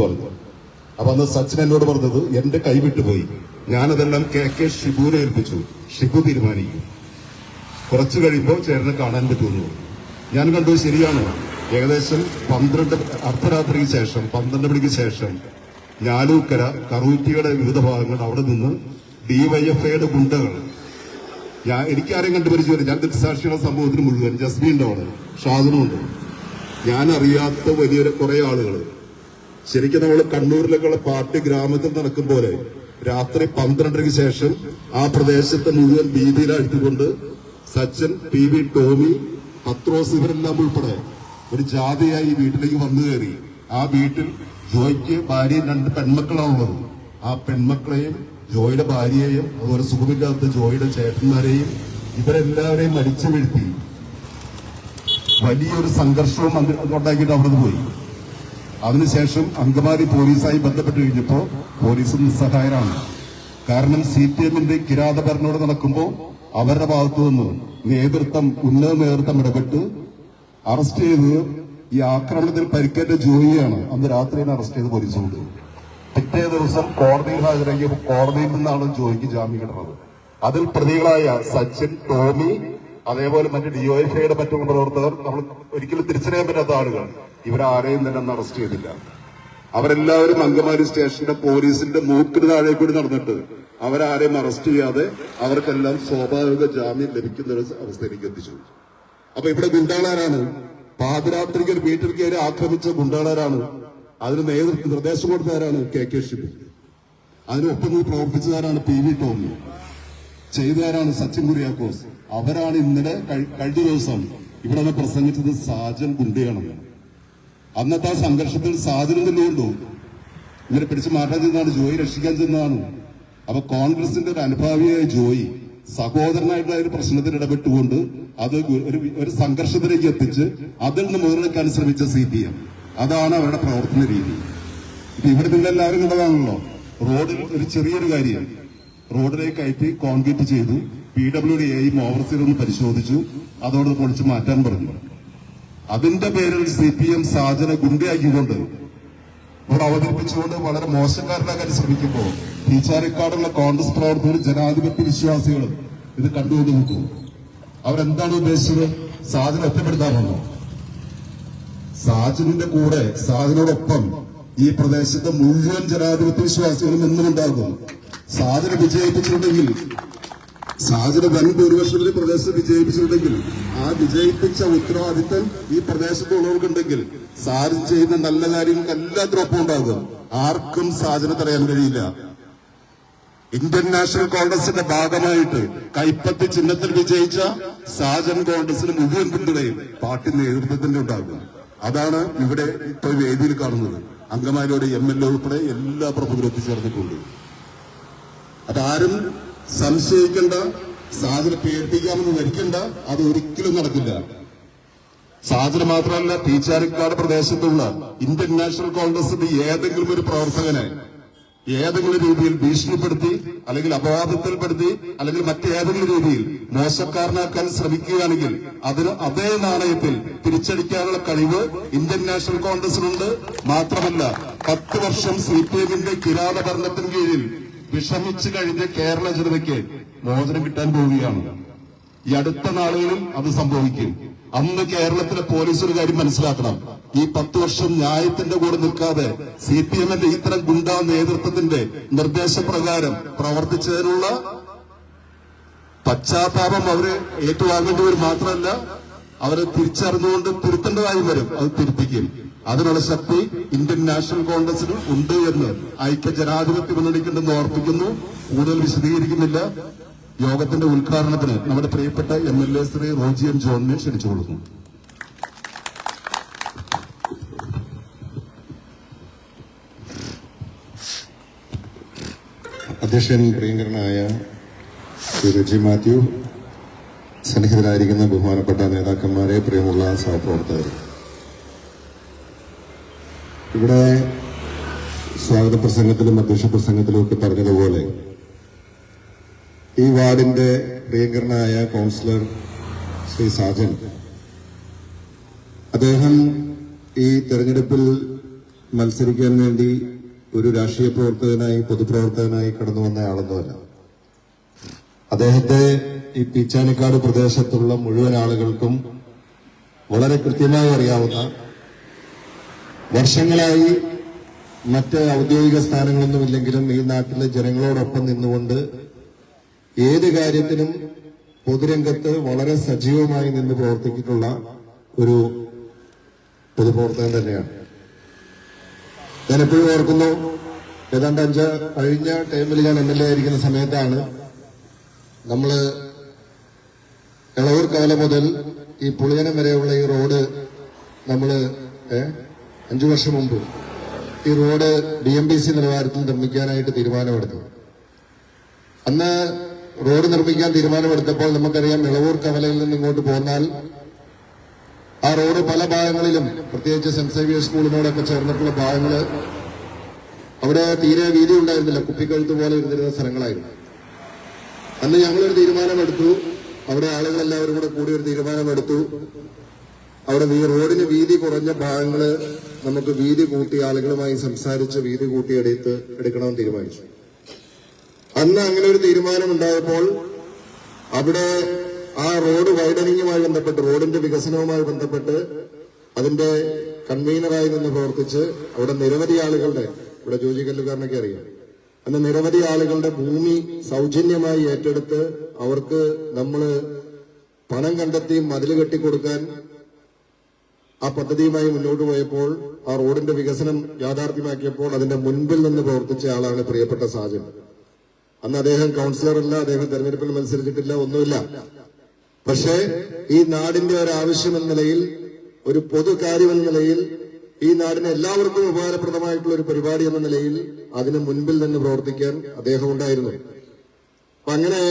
പറഞ്ഞു. അപ്പൊ അന്ന് സച്ചിൻ എന്നോട് പറഞ്ഞത് എന്റെ കൈവിട്ടുപോയി, ഞാനതെല്ലാം കെ ഷിബുവിനെ ഏൽപ്പിച്ചു, ഷിബു തീരുമാനിക്കും, കുറച്ചു കഴിയുമ്പോൾ ചേട്ടനെ കാണാൻ പറ്റുമെന്ന്. ഞാൻ കണ്ടു, ശരിയാണ്. ഏകദേശം 12 അർദ്ധരാത്രിക്ക് ശേഷം 12 മണിക്ക് ശേഷം ഞാലൂക്കര കറൂറ്റിയുടെ വിവിധ ഭാഗങ്ങൾ അവിടെ നിന്ന് ഡിവൈഎഫ്ഐയുടെ ഗുണ്ടകൾ, എനിക്കാരെയും കണ്ടുപരിചയമില്ല, ഞാൻ ദൃക്സാക്ഷിയുടെ സംഭവത്തിന് മുഴുവൻ ജസ്മീൻ്റെ അവിടെ ഷാദനുണ്ട്, ഞാൻ അറിയാത്ത വലിയ കുറെ ആളുകൾ. ശരിക്കും നമ്മൾ കണ്ണൂരിലൊക്കെയുള്ള പാർട്ടി ഗ്രാമത്തിൽ നടക്കും പോലെ രാത്രി 12ക്ക് ശേഷം ആ പ്രദേശത്തെ മുഴുവൻ ഭീതിയിലാഴ്ത്തിക്കൊണ്ട് സച്ചിൻ, PV ടോമി, പത്രോസ് ഇവരെല്ലാം ഉൾപ്പെടെ ഒരു ജാഥയായി വീട്ടിലേക്ക് വന്നു കയറി. ആ വീട്ടിൽ ജോയ്ക്ക് ഭാര്യയും 2 പെൺമക്കളാണുള്ളത്. ആ പെൺമക്കളെയും ജോയുടെ ഭാര്യയെയും അതുപോലെ സുഖമില്ലാത്ത ജോയുടെ ചേട്ടന്മാരെയും ഇവരെല്ലാവരെയും മരിച്ചു വീഴ്ത്തി വലിയൊരു സംഘർഷവും ഉണ്ടാക്കിയിട്ട് അവിടെ പോയി. അതിനുശേഷം അങ്കമാലി പോലീസായി ബന്ധപ്പെട്ട് കഴിഞ്ഞപ്പോൾ പോലീസ് നിസ്സഹായരാണ്. കാരണം CPMന്റെ കിരാതഭരണോട് നടക്കുമ്പോൾ അവരുടെ ഭാഗത്തു നിന്ന് ഉന്നത നേതൃത്വം ഇടപെട്ട് അറസ്റ്റ് ചെയ്ത് ഈ ആക്രമണത്തിൽ പരിക്കേറ്റ ജോയിയാണ് അന്ന് രാത്രിയിൽ അറസ്റ്റ് ചെയ്ത് പോലീസ് കൊണ്ട്. പിറ്റേ ദിവസം കോടതിയിൽ ഹാജരാക്കിയപ്പോൾ കോടതിയിൽ നിന്നാണ് ജോയിക്ക് ജാമ്യം കിട്ടുന്നത്. അതിൽ പ്രതികളായ സച്ചിൻ, ടോമി, അതേപോലെ മറ്റ് DYFIയുടെ മറ്റു പ്രവർത്തകർ, നമ്മൾ ഒരിക്കലും തിരിച്ചറിയാൻ പറ്റാത്ത ആളുകൾ, ഇവരാരെയും തന്നെ അന്ന് അറസ്റ്റ് ചെയ്തില്ല. അവരെല്ലാവരും അങ്കമാലി സ്റ്റേഷന്റെ പോലീസിന്റെ മൂക്കിന് താഴെ കൂടി നടന്നിട്ട് അവരാരെയും അറസ്റ്റ് ചെയ്യാതെ അവർക്കെല്ലാം സ്വാഭാവിക ജാമ്യം ലഭിക്കുന്ന ഒരു അവസ്ഥയിലേക്ക് എത്തിച്ചു. അപ്പൊ ഇവിടെ ഗുണ്ടാളാരാണ്? പാതിരാത്രിക്ക് ഒരു വീട്ടിൽ കയറി ആക്രമിച്ച ഗുണ്ടാളാരാണ്? അതിന് നിർദ്ദേശം കൊടുത്തവരാണ് കെ ഷിബു. അതിനൊപ്പം പ്രവർത്തിച്ചതാരാണ് PV ടോമി, ചെയ്തതാരാണ് സച്ചിൻ കുര്യാക്കോസ്. അവരാണ് ഇന്നലെ കഴിഞ്ഞ ദിവസം ഇവിടെ നിന്ന് പ്രസംഗിച്ചത് സാജൻ ഗുണ്ടയാണ്. അന്നത്തെ ആ സംഘർഷത്തിൽ സാജനും തന്നെ ഉണ്ടോ? ഇങ്ങനെ പിടിച്ചു മാറ്റാൻ ചെന്നാണ്, ജോയി രക്ഷിക്കാൻ ചെന്നതാണ്. അപ്പൊ കോൺഗ്രസിന്റെ ഒരു അനുഭാവിയായ ജോയി സഹോദരനായിട്ടുള്ള ഒരു പ്രശ്നത്തിൽ ഇടപെട്ടുകൊണ്ട് അത് ഒരു സംഘർഷത്തിലേക്ക് എത്തിച്ച് അതിൽ നിന്ന് മുതലെടുക്കാൻ ശ്രമിച്ച CPM. അതാണ് അവരുടെ പ്രവർത്തന രീതി. ഇപ്പൊ ഇവിടെ നിങ്ങളെല്ലാവരും കണ്ടതാണല്ലോ, റോഡിൽ ഒരു ചെറിയൊരു കാര്യം റോഡിലേക്ക് കയറ്റി കോൺക്രീറ്റ് ചെയ്തു. PWD ഓവർസീർ ഒന്ന് പരിശോധിച്ചു, അതോട് പൊളിച്ചു മാറ്റാൻ പറഞ്ഞു. അതിന്റെ പേരിൽ CPM സാജനെ ഗുണ്ടയാക്കിക്കൊണ്ട് ഇവിടെ അവതരിപ്പിച്ചുകൊണ്ട് വളരെ മോശക്കാരനാക്കാൻ ശ്രമിക്കുമ്പോൾ ടീച്ചാരിക്കാടുള്ള കോൺഗ്രസ് പ്രവർത്തകരും ജനാധിപത്യ വിശ്വാസികളും ഇത് കണ്ടുകൊണ്ട് നോക്കും. അവരെന്താണ് ഉദ്ദേശിച്ചത്? സാജനെ ഒറ്റപ്പെടുത്താറുണ്ടോ? സാജനിന്റെ കൂടെ, സാജനോടൊപ്പം ഈ പ്രദേശത്തെ മുഴുവൻ ജനാധിപത്യ വിശ്വാസികളും എന്നുമുണ്ടാകും. സാജനെ വിജയിപ്പിച്ചിട്ടുണ്ടെങ്കിൽ, സാജന വൻ ഭൂരിപക്ഷത്തിൽ പ്രദേശത്ത് വിജയിപ്പിച്ചിട്ടുണ്ടെങ്കിൽ ആ വിജയിപ്പിച്ച ഉത്തരവാദിത്തം ഈ പ്രദേശത്തുള്ളവർക്കുണ്ടെങ്കിൽ സാജൻ ചെയ്യുന്ന നല്ല കാര്യങ്ങൾക്ക് എല്ലാത്തിനും ഒപ്പം ഉണ്ടാകും. ആർക്കും സാജനെ തടയാൻ കഴിയില്ല. ഇന്ത്യൻ നാഷണൽ കോൺഗ്രസിന്റെ ഭാഗമായിട്ട് കൈപ്പത്തി ചിഹ്നത്തിൽ വിജയിച്ച സാജൻ കോൺഗ്രസിന് മുഴുവൻ പിന്തുണയും പാർട്ടി നേതൃത്വത്തിന്റെ ഉണ്ടാകും. അതാണ് ഇവിടെ ഇപ്പോൾ വേദിയിൽ കാണുന്നത്. അങ്കമാലിയുടെ MLA ഉൾപ്പെടെ എല്ലാ പ്രമുഖരും എത്തിച്ചേർന്നിട്ടുണ്ട്. അതാരും സംശയിക്കേണ്ട, സാജനെ പേടിപ്പിക്കാമെന്ന് ധരിക്കേണ്ട, അത് ഒരിക്കലും നടക്കില്ല. സാജന മാത്രമല്ല, ടീച്ചാരിക്കാട് പ്രദേശത്തുള്ള ഇന്ത്യൻ നാഷണൽ കോൺഗ്രസിന്റെ ഏതെങ്കിലും ഒരു പ്രവർത്തകനെ ഏതെങ്കിലും രീതിയിൽ ഭീഷണിപ്പെടുത്തി അല്ലെങ്കിൽ അപവാദത്തിൽപ്പെടുത്തി അല്ലെങ്കിൽ മറ്റേതെങ്കിലും രീതിയിൽ മോശക്കാരനാക്കാൻ ശ്രമിക്കുകയാണെങ്കിൽ അതിന് അതേ നാണയത്തിൽ തിരിച്ചടിക്കാനുള്ള കഴിവ് ഇന്ത്യൻ നാഷണൽ കോൺഗ്രസിനുണ്ട്. മാത്രമല്ല 10 വർഷം CPMന്റെ കിരാത ഭരണത്തിന് കീഴിൽ വിഷമിച്ചു കഴിഞ്ഞ കേരള ജനതയ്ക്ക് മോചനം കിട്ടാൻ പോവുകയാണ്. ഈ അടുത്ത നാളുകളിൽ അത് സംഭവിക്കും. അന്ന് കേരളത്തിലെ പോലീസ് ഒരു കാര്യം മനസ്സിലാക്കണം, ഈ 10 വർഷം ന്യായത്തിന്റെ കൂടെ നിൽക്കാതെ CPMന്റെ ഇത്തരം ഗുണ്ടാ നേതൃത്വത്തിന്റെ നിർദ്ദേശപ്രകാരം പ്രവർത്തിച്ചതിനുള്ള പശ്ചാത്താപം അവര് ഏറ്റുവാങ്ങേണ്ടവർ മാത്രമല്ല, അവരെ തിരിച്ചറിഞ്ഞുകൊണ്ട് തിരുത്തേണ്ടതായി വരും. അത് തിരുത്തിക്കും. അതിനുള്ള ശക്തി ഇന്ത്യൻ നാഷണൽ കോൺഗ്രസിന് ഉണ്ട് എന്ന് ഐക്യ ജനാധിപത്യ മുന്നണിക്കുണ്ടെന്ന് ഓർപ്പിക്കുന്നു. കൂടുതൽ വിശദീകരിക്കുന്നില്ല. യോഗത്തിന്റെ ഉദ്ഘാടനത്തിന് നമ്മുടെ പ്രിയപ്പെട്ട MLA ശ്രീ റോജി M. ജോണിനെ ക്ഷണിച്ചുകൊള്ളുന്നു. അധ്യക്ഷൻ പ്രിയങ്കരനായ ശ്രീ റെജി മാത്യു, സന്നിഹിതരായിരിക്കുന്ന ബഹുമാനപ്പെട്ട നേതാക്കന്മാരെ, പ്രിയമുള്ള സഹപ്രവർത്തകർ, ഇവിടെ സ്വാഗത പ്രസംഗത്തിലും അധ്യക്ഷ പ്രസംഗത്തിലും ഒക്കെ പറഞ്ഞതുപോലെ ഈ വാർഡിന്റെ പ്രിയങ്കരനായ കൗൺസിലർ ശ്രീ സാജൻ, അദ്ദേഹം ഈ തെരഞ്ഞെടുപ്പിൽ മത്സരിക്കാൻ വേണ്ടി ഒരു രാഷ്ട്രീയ പ്രവർത്തകനായി പൊതുപ്രവർത്തകനായി കടന്നു വന്ന ആളൊന്നുമല്ല. അദ്ദേഹത്തെ ഈ പീച്ചാനിക്കാട് പ്രദേശത്തുള്ള മുഴുവൻ ആളുകൾക്കും വളരെ കൃത്യമായി അറിയാവുന്ന, വർഷങ്ങളായി മറ്റ് ഔദ്യോഗിക സ്ഥാനങ്ങളൊന്നുമില്ലെങ്കിലും ഈ നാട്ടിലെ ജനങ്ങളോടൊപ്പം നിന്നുകൊണ്ട് ഏത് കാര്യത്തിനും പൊതുരംഗത്ത് വളരെ സജീവമായി നിന്ന് പ്രവർത്തിച്ചിട്ടുള്ള ഒരു പൊതുപ്രവർത്തകൻ തന്നെയാണ്. ഞാൻ എപ്പോഴും ഓർക്കുന്നു, ഏതാണ്ട് കഴിഞ്ഞ ടൈമിൽ ഞാൻ MLA ആയിരിക്കുന്ന സമയത്താണ് നമ്മള് ഇളവൂർ കവല മുതൽ ഈ പുളിയനം വരെയുള്ള ഈ റോഡ് നമ്മള് 5 വർഷം മുമ്പ് ഈ റോഡ് DMDC നിലവാരത്തിൽ നിർമ്മിക്കാനായിട്ട് തീരുമാനമെടുത്തു. അന്ന് റോഡ് നിർമ്മിക്കാൻ തീരുമാനമെടുത്തപ്പോൾ നമുക്കറിയാം, ഇളവൂർ കവലയിൽ നിന്ന് ഇങ്ങോട്ട് പോന്നാൽ ആ റോഡ് പല ഭാഗങ്ങളിലും, പ്രത്യേകിച്ച് സെന്റ് സേവിയർ സ്കൂളിനോടൊക്കെ ചേർന്നിട്ടുള്ള ഭാഗങ്ങള് അവിടെ തീരെ വീതി ഉണ്ടായിരുന്നില്ല, കുപ്പിക്കഴുത്ത് പോലെ ഇരുന്നിരുന്ന സ്ഥലങ്ങളായിരുന്നു. അന്ന് ഞങ്ങളൊരു തീരുമാനമെടുത്തു, അവിടെ ആളുകളെല്ലാവരും കൂടെ കൂടി ഒരു തീരുമാനമെടുത്തു, അവിടെ റോഡിന് വീതി കുറഞ്ഞ ഭാഗങ്ങള് നമുക്ക് വീതി കൂട്ടി ആളുകളുമായി സംസാരിച്ച് വീതി കൂട്ടി എടുക്കണമെന്ന് തീരുമാനിച്ചു. അന്ന് അങ്ങനെ ഒരു തീരുമാനമുണ്ടായപ്പോൾ അവിടെ ആ റോഡ് വൈഡനിങ്ങുമായി ബന്ധപ്പെട്ട്, റോഡിന്റെ വികസനവുമായി ബന്ധപ്പെട്ട് അതിന്റെ കൺവീനറായി നിന്ന് പ്രവർത്തിച്ച് അവിടെ നിരവധി ആളുകളുടെ, ഇവിടെ ജോജി കല്ലുകാരനൊക്കെ അറിയാം, അന്ന് നിരവധി ആളുകളുടെ ഭൂമി സൗജന്യമായി ഏറ്റെടുത്ത് അവർക്ക് നമ്മള് പണം കണ്ടെത്തി മതിൽ കെട്ടിക്കൊടുക്കാൻ ആ പദ്ധതിയുമായി മുന്നോട്ട് പോയപ്പോൾ, ആ റോഡിന്റെ വികസനം യാഥാർത്ഥ്യമാക്കിയപ്പോൾ അതിന്റെ മുൻപിൽ നിന്ന് പ്രവർത്തിച്ച ആളാണ് പ്രിയപ്പെട്ട സാജൻ. അന്ന് അദ്ദേഹം കൗൺസിലറല്ല, അദ്ദേഹം തെരഞ്ഞെടുപ്പിൽ മത്സരിച്ചിട്ടില്ല, ഒന്നുമില്ല. പക്ഷേ ഈ നാടിന്റെ ഒരു ആവശ്യം എന്ന നിലയിൽ, ഒരു പൊതുകാര്യം എന്ന നിലയിൽ, ഈ നാടിന് എല്ലാവർക്കും ഉപകാരപ്രദമായിട്ടുള്ള ഒരു പരിപാടി എന്ന നിലയിൽ അതിന് മുൻപിൽ നിന്ന് പ്രവർത്തിക്കാൻ അദ്ദേഹം ഉണ്ടായിരുന്നു. അപ്പൊ അങ്ങനെ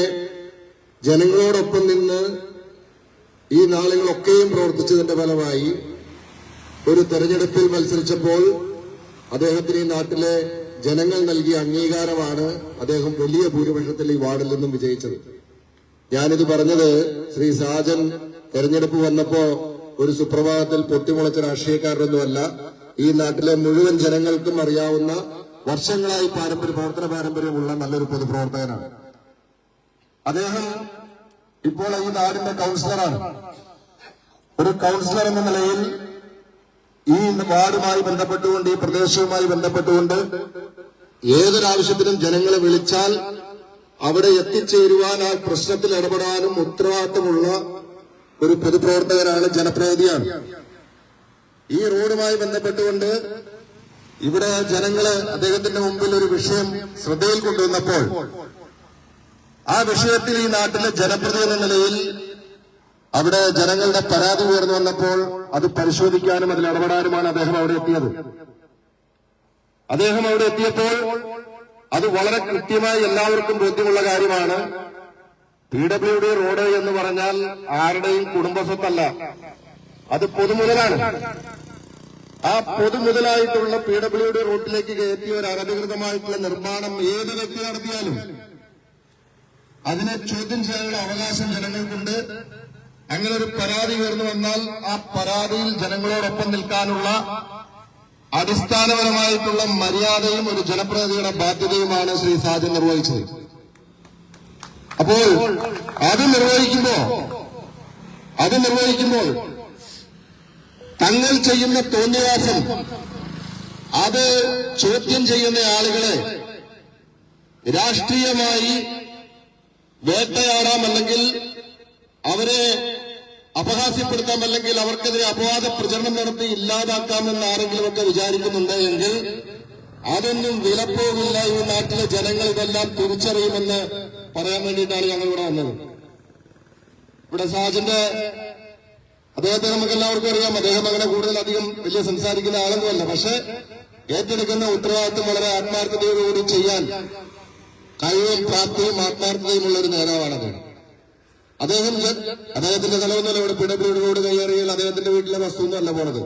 ജനങ്ങളോടൊപ്പം നിന്ന് ഈ നാളുകളൊക്കെയും പ്രവർത്തിച്ചതിന്റെ ഫലമായി ഒരു തെരഞ്ഞെടുപ്പിൽ മത്സരിച്ചപ്പോൾ അദ്ദേഹത്തിന് ഈ നാട്ടിലെ ജനങ്ങൾ നൽകിയ അംഗീകാരമാണ് അദ്ദേഹം വലിയ ഭൂരിപക്ഷത്തിൽ ഈ വാർഡിൽ നിന്നും വിജയിച്ചത്. ഞാനിത് പറഞ്ഞത് ശ്രീ സാജൻ തെരഞ്ഞെടുപ്പ് വന്നപ്പോ ഒരു സുപ്രഭാതത്തിൽ പൊട്ടിമുളച്ച രാഷ്ട്രീയക്കാരനൊന്നുമല്ല, ഈ നാട്ടിലെ മുഴുവൻ ജനങ്ങൾക്കും അറിയാവുന്ന, വർഷങ്ങളായി പ്രവർത്തന പാരമ്പര്യമുള്ള നല്ലൊരു പൊതുപ്രവർത്തകനാണ് അദ്ദേഹം. ഇപ്പോൾ ഈ നാടിന്റെ കൗൺസിലറാണ്. ഒരു കൗൺസിലർ എന്ന നിലയിൽ ഈ വാർഡുമായി ബന്ധപ്പെട്ടുകൊണ്ട്, ഈ പ്രദേശവുമായി ബന്ധപ്പെട്ടുകൊണ്ട് ഏതൊരാവശ്യത്തിനും ജനങ്ങളെ വിളിച്ചാൽ അവിടെ എത്തിച്ചേരുവാൻ, ആ പ്രശ്നത്തിൽ ഇടപെടാനും ഉത്തരവാദിത്തമുള്ള ഒരു പൊതുപ്രവർത്തകനാണ്, ജനപ്രതിനിധിയാണ്. ഈ റോഡുമായി ബന്ധപ്പെട്ടുകൊണ്ട് ഇവിടെ ജനങ്ങള് അദ്ദേഹത്തിന്റെ മുമ്പിൽ ഒരു വിഷയം ശ്രദ്ധയിൽ കൊണ്ടുവന്നപ്പോൾ, ആ വിഷയത്തിൽ ഈ നാട്ടിലെ ജനപ്രതിനിധി എന്ന നിലയിൽ അവിടെ ജനങ്ങളുടെ പരാതി ഉയർന്നു വന്നപ്പോൾ അത് പരിശോധിക്കാനും അതിൽ ഇടപെടാനുമാണ് അദ്ദേഹം അവിടെ എത്തിയത്. അദ്ദേഹം അവിടെ എത്തിയപ്പോൾ അത് വളരെ കൃത്യമായി എല്ലാവർക്കും ബോധ്യമുള്ള കാര്യമാണ്. PWD റോഡ് എന്ന് പറഞ്ഞാൽ ആരുടെയും കുടുംബസ്വത്തല്ല, അത് പൊതുമുതലാണ്. ആ പൊതുമുതലായിട്ടുള്ള PWD റോഡിലേക്ക് കയറ്റിയ ഒരു അനധികൃതമായിട്ടുള്ള നിർമ്മാണം ഏത് വ്യക്തി നടത്തിയാലും അതിനെ ചോദ്യം ചെയ്യാനുള്ള അവകാശം ജനങ്ങൾക്കുണ്ട്. അങ്ങനെ ഒരു പരാതി ഉയർന്നു വന്നാൽ ആ പരാതിയിൽ ജനങ്ങളോടൊപ്പം നിൽക്കാനുള്ള അടിസ്ഥാനപരമായിട്ടുള്ള മര്യാദയും ഒരു ജനപ്രതിനിധിയുടെ ബാധ്യതയുമാണ് ശ്രീ സാജൻ നിർവഹിച്ചത്. അപ്പോൾ അത് നിർവഹിക്കുമ്പോൾ തങ്ങൾ ചെയ്യുന്ന തോന്നിവാസം അത് ചോദ്യം ചെയ്യുന്ന ആളുകളെ രാഷ്ട്രീയമായി വേട്ടയാടാം, അല്ലെങ്കിൽ അവരെ അപഹാസ്യപ്പെടുത്താം, അല്ലെങ്കിൽ അവർക്കെതിരെ അപവാദ പ്രചരണം നടത്തി ഇല്ലാതാക്കാമെന്ന് ആരെങ്കിലുമൊക്കെ വിചാരിക്കുന്നുണ്ട് എങ്കിൽ അതൊന്നും വിലപ്പോകില്ല. ഈ നാട്ടിലെ ജനങ്ങൾ ഇതെല്ലാം തിരിച്ചറിയുമെന്ന് പറയാൻ വേണ്ടിയിട്ടാണ് ഞങ്ങൾ ഇവിടെ വന്നത്. ഇവിടെ സാജന്റെ അദ്ദേഹത്തെ നമുക്ക് എല്ലാവർക്കും അറിയാം. അദ്ദേഹം അങ്ങനെ കൂടുതലധികം വലിയ സംസാരിക്കുന്ന ആളൊന്നുമല്ല. പക്ഷെ ഏറ്റെടുക്കുന്ന ഉത്തരവാദിത്വം വളരെ ആത്മാർത്ഥതയോടുകൂടി ചെയ്യാൻ കഴിവും പ്രാപ്തിയും ആത്മാർത്ഥതയുമുള്ള ഒരു നേതാവാണത്. അദ്ദേഹത്തിന്റെ സ്ഥലമൊന്നുമല്ല ഇവിടെ PWD റോഡ് കൈയേറിയാൽ അദ്ദേഹത്തിന്റെ വീട്ടിലെ വസ്തുവൊന്നുമല്ല പോണത്.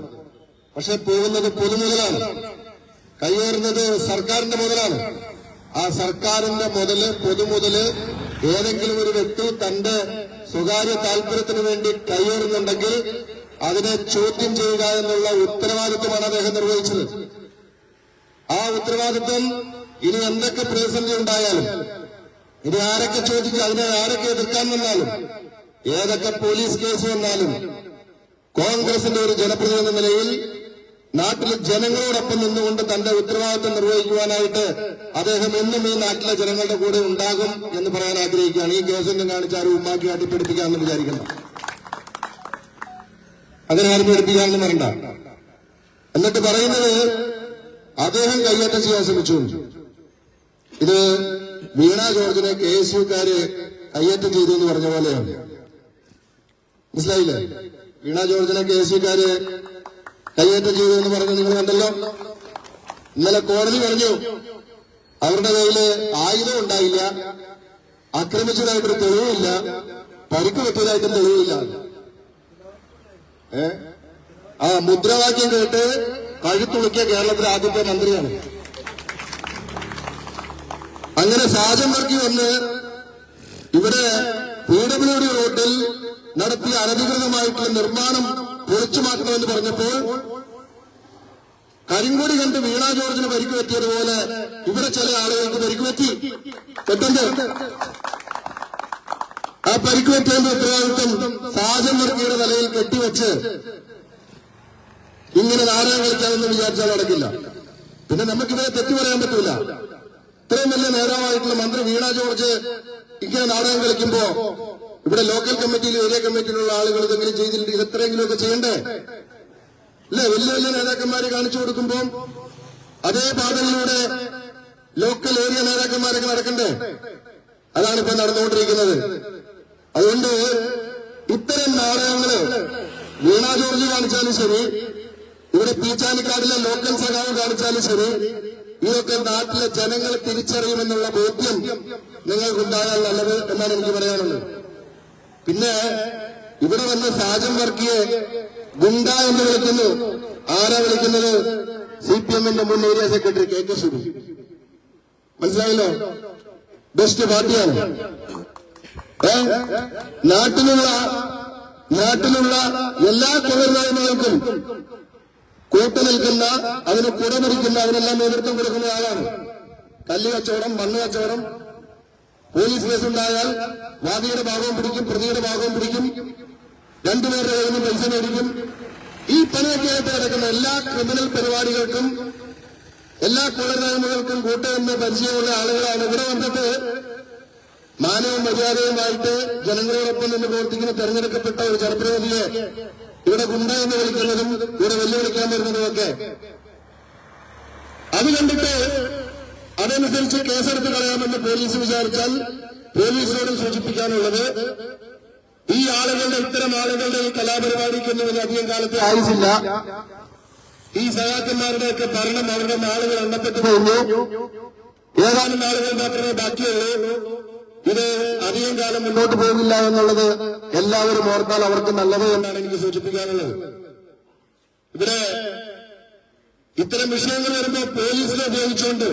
പക്ഷെ പോകുന്നത് പൊതുമുതലാണ്, കൈയേറുന്നത് സർക്കാരിന്റെ മുതലാണ്. ആ സർക്കാരിന്റെ മുതല്, പൊതുമുതല് ഏതെങ്കിലും ഒരു വ്യക്തി തന്റെ സ്വകാര്യ താല്പര്യത്തിന് വേണ്ടി കൈയേറുന്നുണ്ടെങ്കിൽ അതിനെ ചോദ്യം ചെയ്യുക എന്നുള്ള ഉത്തരവാദിത്വമാണ് അദ്ദേഹം നിർവഹിച്ചത്. ആ ഉത്തരവാദിത്വം ഇനി എന്തൊക്കെ പ്രതിസന്ധി ഉണ്ടായാലും, ഇനി ആരൊക്കെ ചോദിക്കും, അതിനെ ആരൊക്കെ എതിർക്കാൻ വന്നാലും, ഏതൊക്കെ പോലീസ് കേസ് വന്നാലും കോൺഗ്രസിന്റെ ഒരു ജനപ്രതിനിധി എന്ന നിലയിൽ നാട്ടിലെ ജനങ്ങളോടൊപ്പം നിന്നുകൊണ്ട് തന്റെ ഉത്തരവാദിത്വം നിർവഹിക്കുവാനായിട്ട് അദ്ദേഹം എന്നും ഈ നാട്ടിലെ ജനങ്ങളുടെ കൂടെ ഉണ്ടാകും എന്ന് പറയാൻ ആഗ്രഹിക്കുകയാണ്. ഈ കേസൊന്നും കാണിച്ച് ആരും ഉമ്മാക്കി കാട്ടിപ്പിടിപ്പിക്കാമെന്ന് വിചാരിക്കണം. അങ്ങനെ ആരും പഠിപ്പിക്കാമെന്ന് പറയണ്ട. എന്നിട്ട് പറയുന്നത് അദ്ദേഹം കയ്യേറ്റം ചെയ്യാൻ ശ്രമിച്ചു. ഇത് വീണ ജോർജിനെ KSUക്കാര് കയ്യേറ്റം ചെയ്തു എന്ന് പറഞ്ഞ പോലെയാണ്. മനസ്സിലായില്ലേ? വീണ ജോർജിനെ KSUക്കാര് കയ്യേറ്റം ചെയ്തു എന്ന് പറഞ്ഞ് നിങ്ങൾ കണ്ടല്ലോ. ഇന്നലെ കോടതി പറഞ്ഞു അവരുടെ കയ്യില് ആയുധം ഉണ്ടായില്ല, ആക്രമിച്ചതായിട്ടൊരു തെളിവില്ല, പരിക്ക് പറ്റിയതായിട്ടും തെളിവില്ല. ആ മുദ്രാവാക്യം കേട്ട് കഴുത്തുളുക്കിയ കേരളത്തിലെ ആദ്യത്തെ മന്ത്രിയാണ്. അങ്ങനെ സാജൻ വർക്കി വന്ന് ഇവിടെ PWD റോഡിൽ നടത്തിയ അനധികൃതമായിട്ടുള്ള നിർമ്മാണം പൊളിച്ചു മാറ്റണമെന്ന് പറഞ്ഞപ്പോൾ കരിങ്കൊടി കണ്ട് വീണ ജോർജിന് പരിക്ക് പറ്റിയതുപോലെ ഇവിടെ ചില ആളുകൾക്ക് പരിക്ക് പറ്റി. പെട്ടെന്ന് ആ പരിക്ക് പറ്റിയതിന്റെ ഉത്തരവാദിത്വം സാജൻ വർക്കിയുടെ തലയിൽ കെട്ടിവെച്ച് ഇങ്ങനെ നാടകം കളിക്കാമെന്ന് വിചാരിച്ചാൽ നടക്കില്ല. പിന്നെ നമുക്കിവരെ തെറ്റു പറയാൻ പറ്റൂല. ഇത്രയും വലിയ നേതാവായിട്ടുള്ള മന്ത്രി വീണ ജോർജ് ഇങ്ങനെ നാടകം കളിക്കുമ്പോ ഇവിടെ ലോക്കൽ കമ്മിറ്റിയിൽ, ഏരിയ കമ്മിറ്റിയിലുള്ള ആളുകൾ ഇതെങ്കിലും ചെയ്തിട്ടുണ്ട്, ഇത് എത്രയെങ്കിലുമൊക്കെ ചെയ്യണ്ടേ? അല്ലെ? വലിയ വലിയ നേതാക്കന്മാരെ കാണിച്ചു കൊടുക്കുമ്പോൾ അതേ പാതകളിലൂടെ ലോക്കൽ ഏരിയ നേതാക്കന്മാരൊക്കെ നടക്കണ്ടേ? അതാണ് ഇപ്പൊ നടന്നുകൊണ്ടിരിക്കുന്നത്. അതുകൊണ്ട് ഇത്തരം നാടകങ്ങള് വീണ ജോർജ് കാണിച്ചാലും ശരി, ഇവിടെ പീച്ചാനിക്കാടിലെ ലോക്കൽ സഖാവ് കാണിച്ചാലും ശരി, ഇതൊക്കെ നാട്ടിലെ ജനങ്ങൾ തിരിച്ചറിയുമെന്നുള്ള ബോധ്യം നിങ്ങൾക്കുണ്ടായാൽ നല്ലത് എന്നാണ് എനിക്ക് പറയാനുള്ളത്. പിന്നെ ഇവിടെ വന്ന് സാജൻ വർക്കിയെ ഗുണ്ട എന്ന് വിളിക്കുന്നു. ആരാ വിളിക്കുന്നത്? CPM-ന്റെ മുൻ ഏരിയ സെക്രട്ടറി KK സുബി. മനസ്സിലായല്ലോ? ബെസ്റ്റ് പാർട്ടിയാണ്. നാട്ടിലുള്ള എല്ലാ കൊലപാതകങ്ങൾക്കും കൂട്ടുനിൽക്കുന്ന, അതിന് കുടപിടിക്കുന്ന, അതിനെല്ലാം നേതൃത്വം കൊടുക്കുന്ന ആളാണ്. കല്ല് കച്ചവടം, മണ്ണ് കച്ചവടം, പോലീസ് കേസുണ്ടായാൽ വാദിയുടെ ഭാഗവും പിടിക്കും, പ്രതിയുടെ ഭാഗവും പിടിക്കും, രണ്ടുപേരുടെ കയ്യിൽ നിന്ന് പൈസ മേടിക്കും. ഈ പണിയൊക്കെ ആയിട്ട് കിടക്കുന്ന എല്ലാ ക്രിമിനൽ പരിപാടികൾക്കും, എല്ലാ കൊലപാതകങ്ങൾക്കും കൂട്ടുനിന്ന് പരിചയമുള്ള ആളുകളാണ്. ഇവിടെ വന്നിട്ട് മാനവും മര്യാദയുമായിട്ട് ജനങ്ങളോടൊപ്പം നിന്ന് പ്രവർത്തിക്കുന്ന തെരഞ്ഞെടുക്കപ്പെട്ട ഒരു ജനപ്രതിനിധിയെ ഇവിടെ ഗുണ്ട എന്ന് വിളിക്കുന്നതും ഇവിടെ വെല്ലുവിളിക്കാൻ വരുന്നതുമൊക്കെ അത് കണ്ടിട്ട് അതനുസരിച്ച് കേസെടുത്ത് കളയാമെന്ന് പോലീസ് വിചാരിച്ചാൽ പോലീസിനോട് സൂചിപ്പിക്കാനുള്ളത്, ഈ ആളുകളുടെ, ഇത്തരം ആളുകളുടെ ഈ കലാപരിപാടിക്കൊന്നും വലിയ അധികം കാലത്ത് ആയുസില്ല. ഈ സഹാക്കന്മാരുടെയൊക്കെ ഭരണം അവരുടെ നാളുകൾ എണ്ണപ്പെട്ടു കഴിഞ്ഞു. ഏതാനും നാളുകൾ മാത്രമേ ബാക്കിയുള്ളൂ. ഇത് അധികം കാലം മുന്നോട്ട് പോകില്ല എന്നുള്ളത് എല്ലാവരും ഓർത്താൽ അവർക്ക് നല്ലത് എന്നാണ് എനിക്ക് സൂചിപ്പിക്കാനുള്ളത്. ഇവിടെ ഇത്തരം വിഷയങ്ങൾ വരുമ്പോൾ പോലീസിനെ ഉപയോഗിച്ചുകൊണ്ട്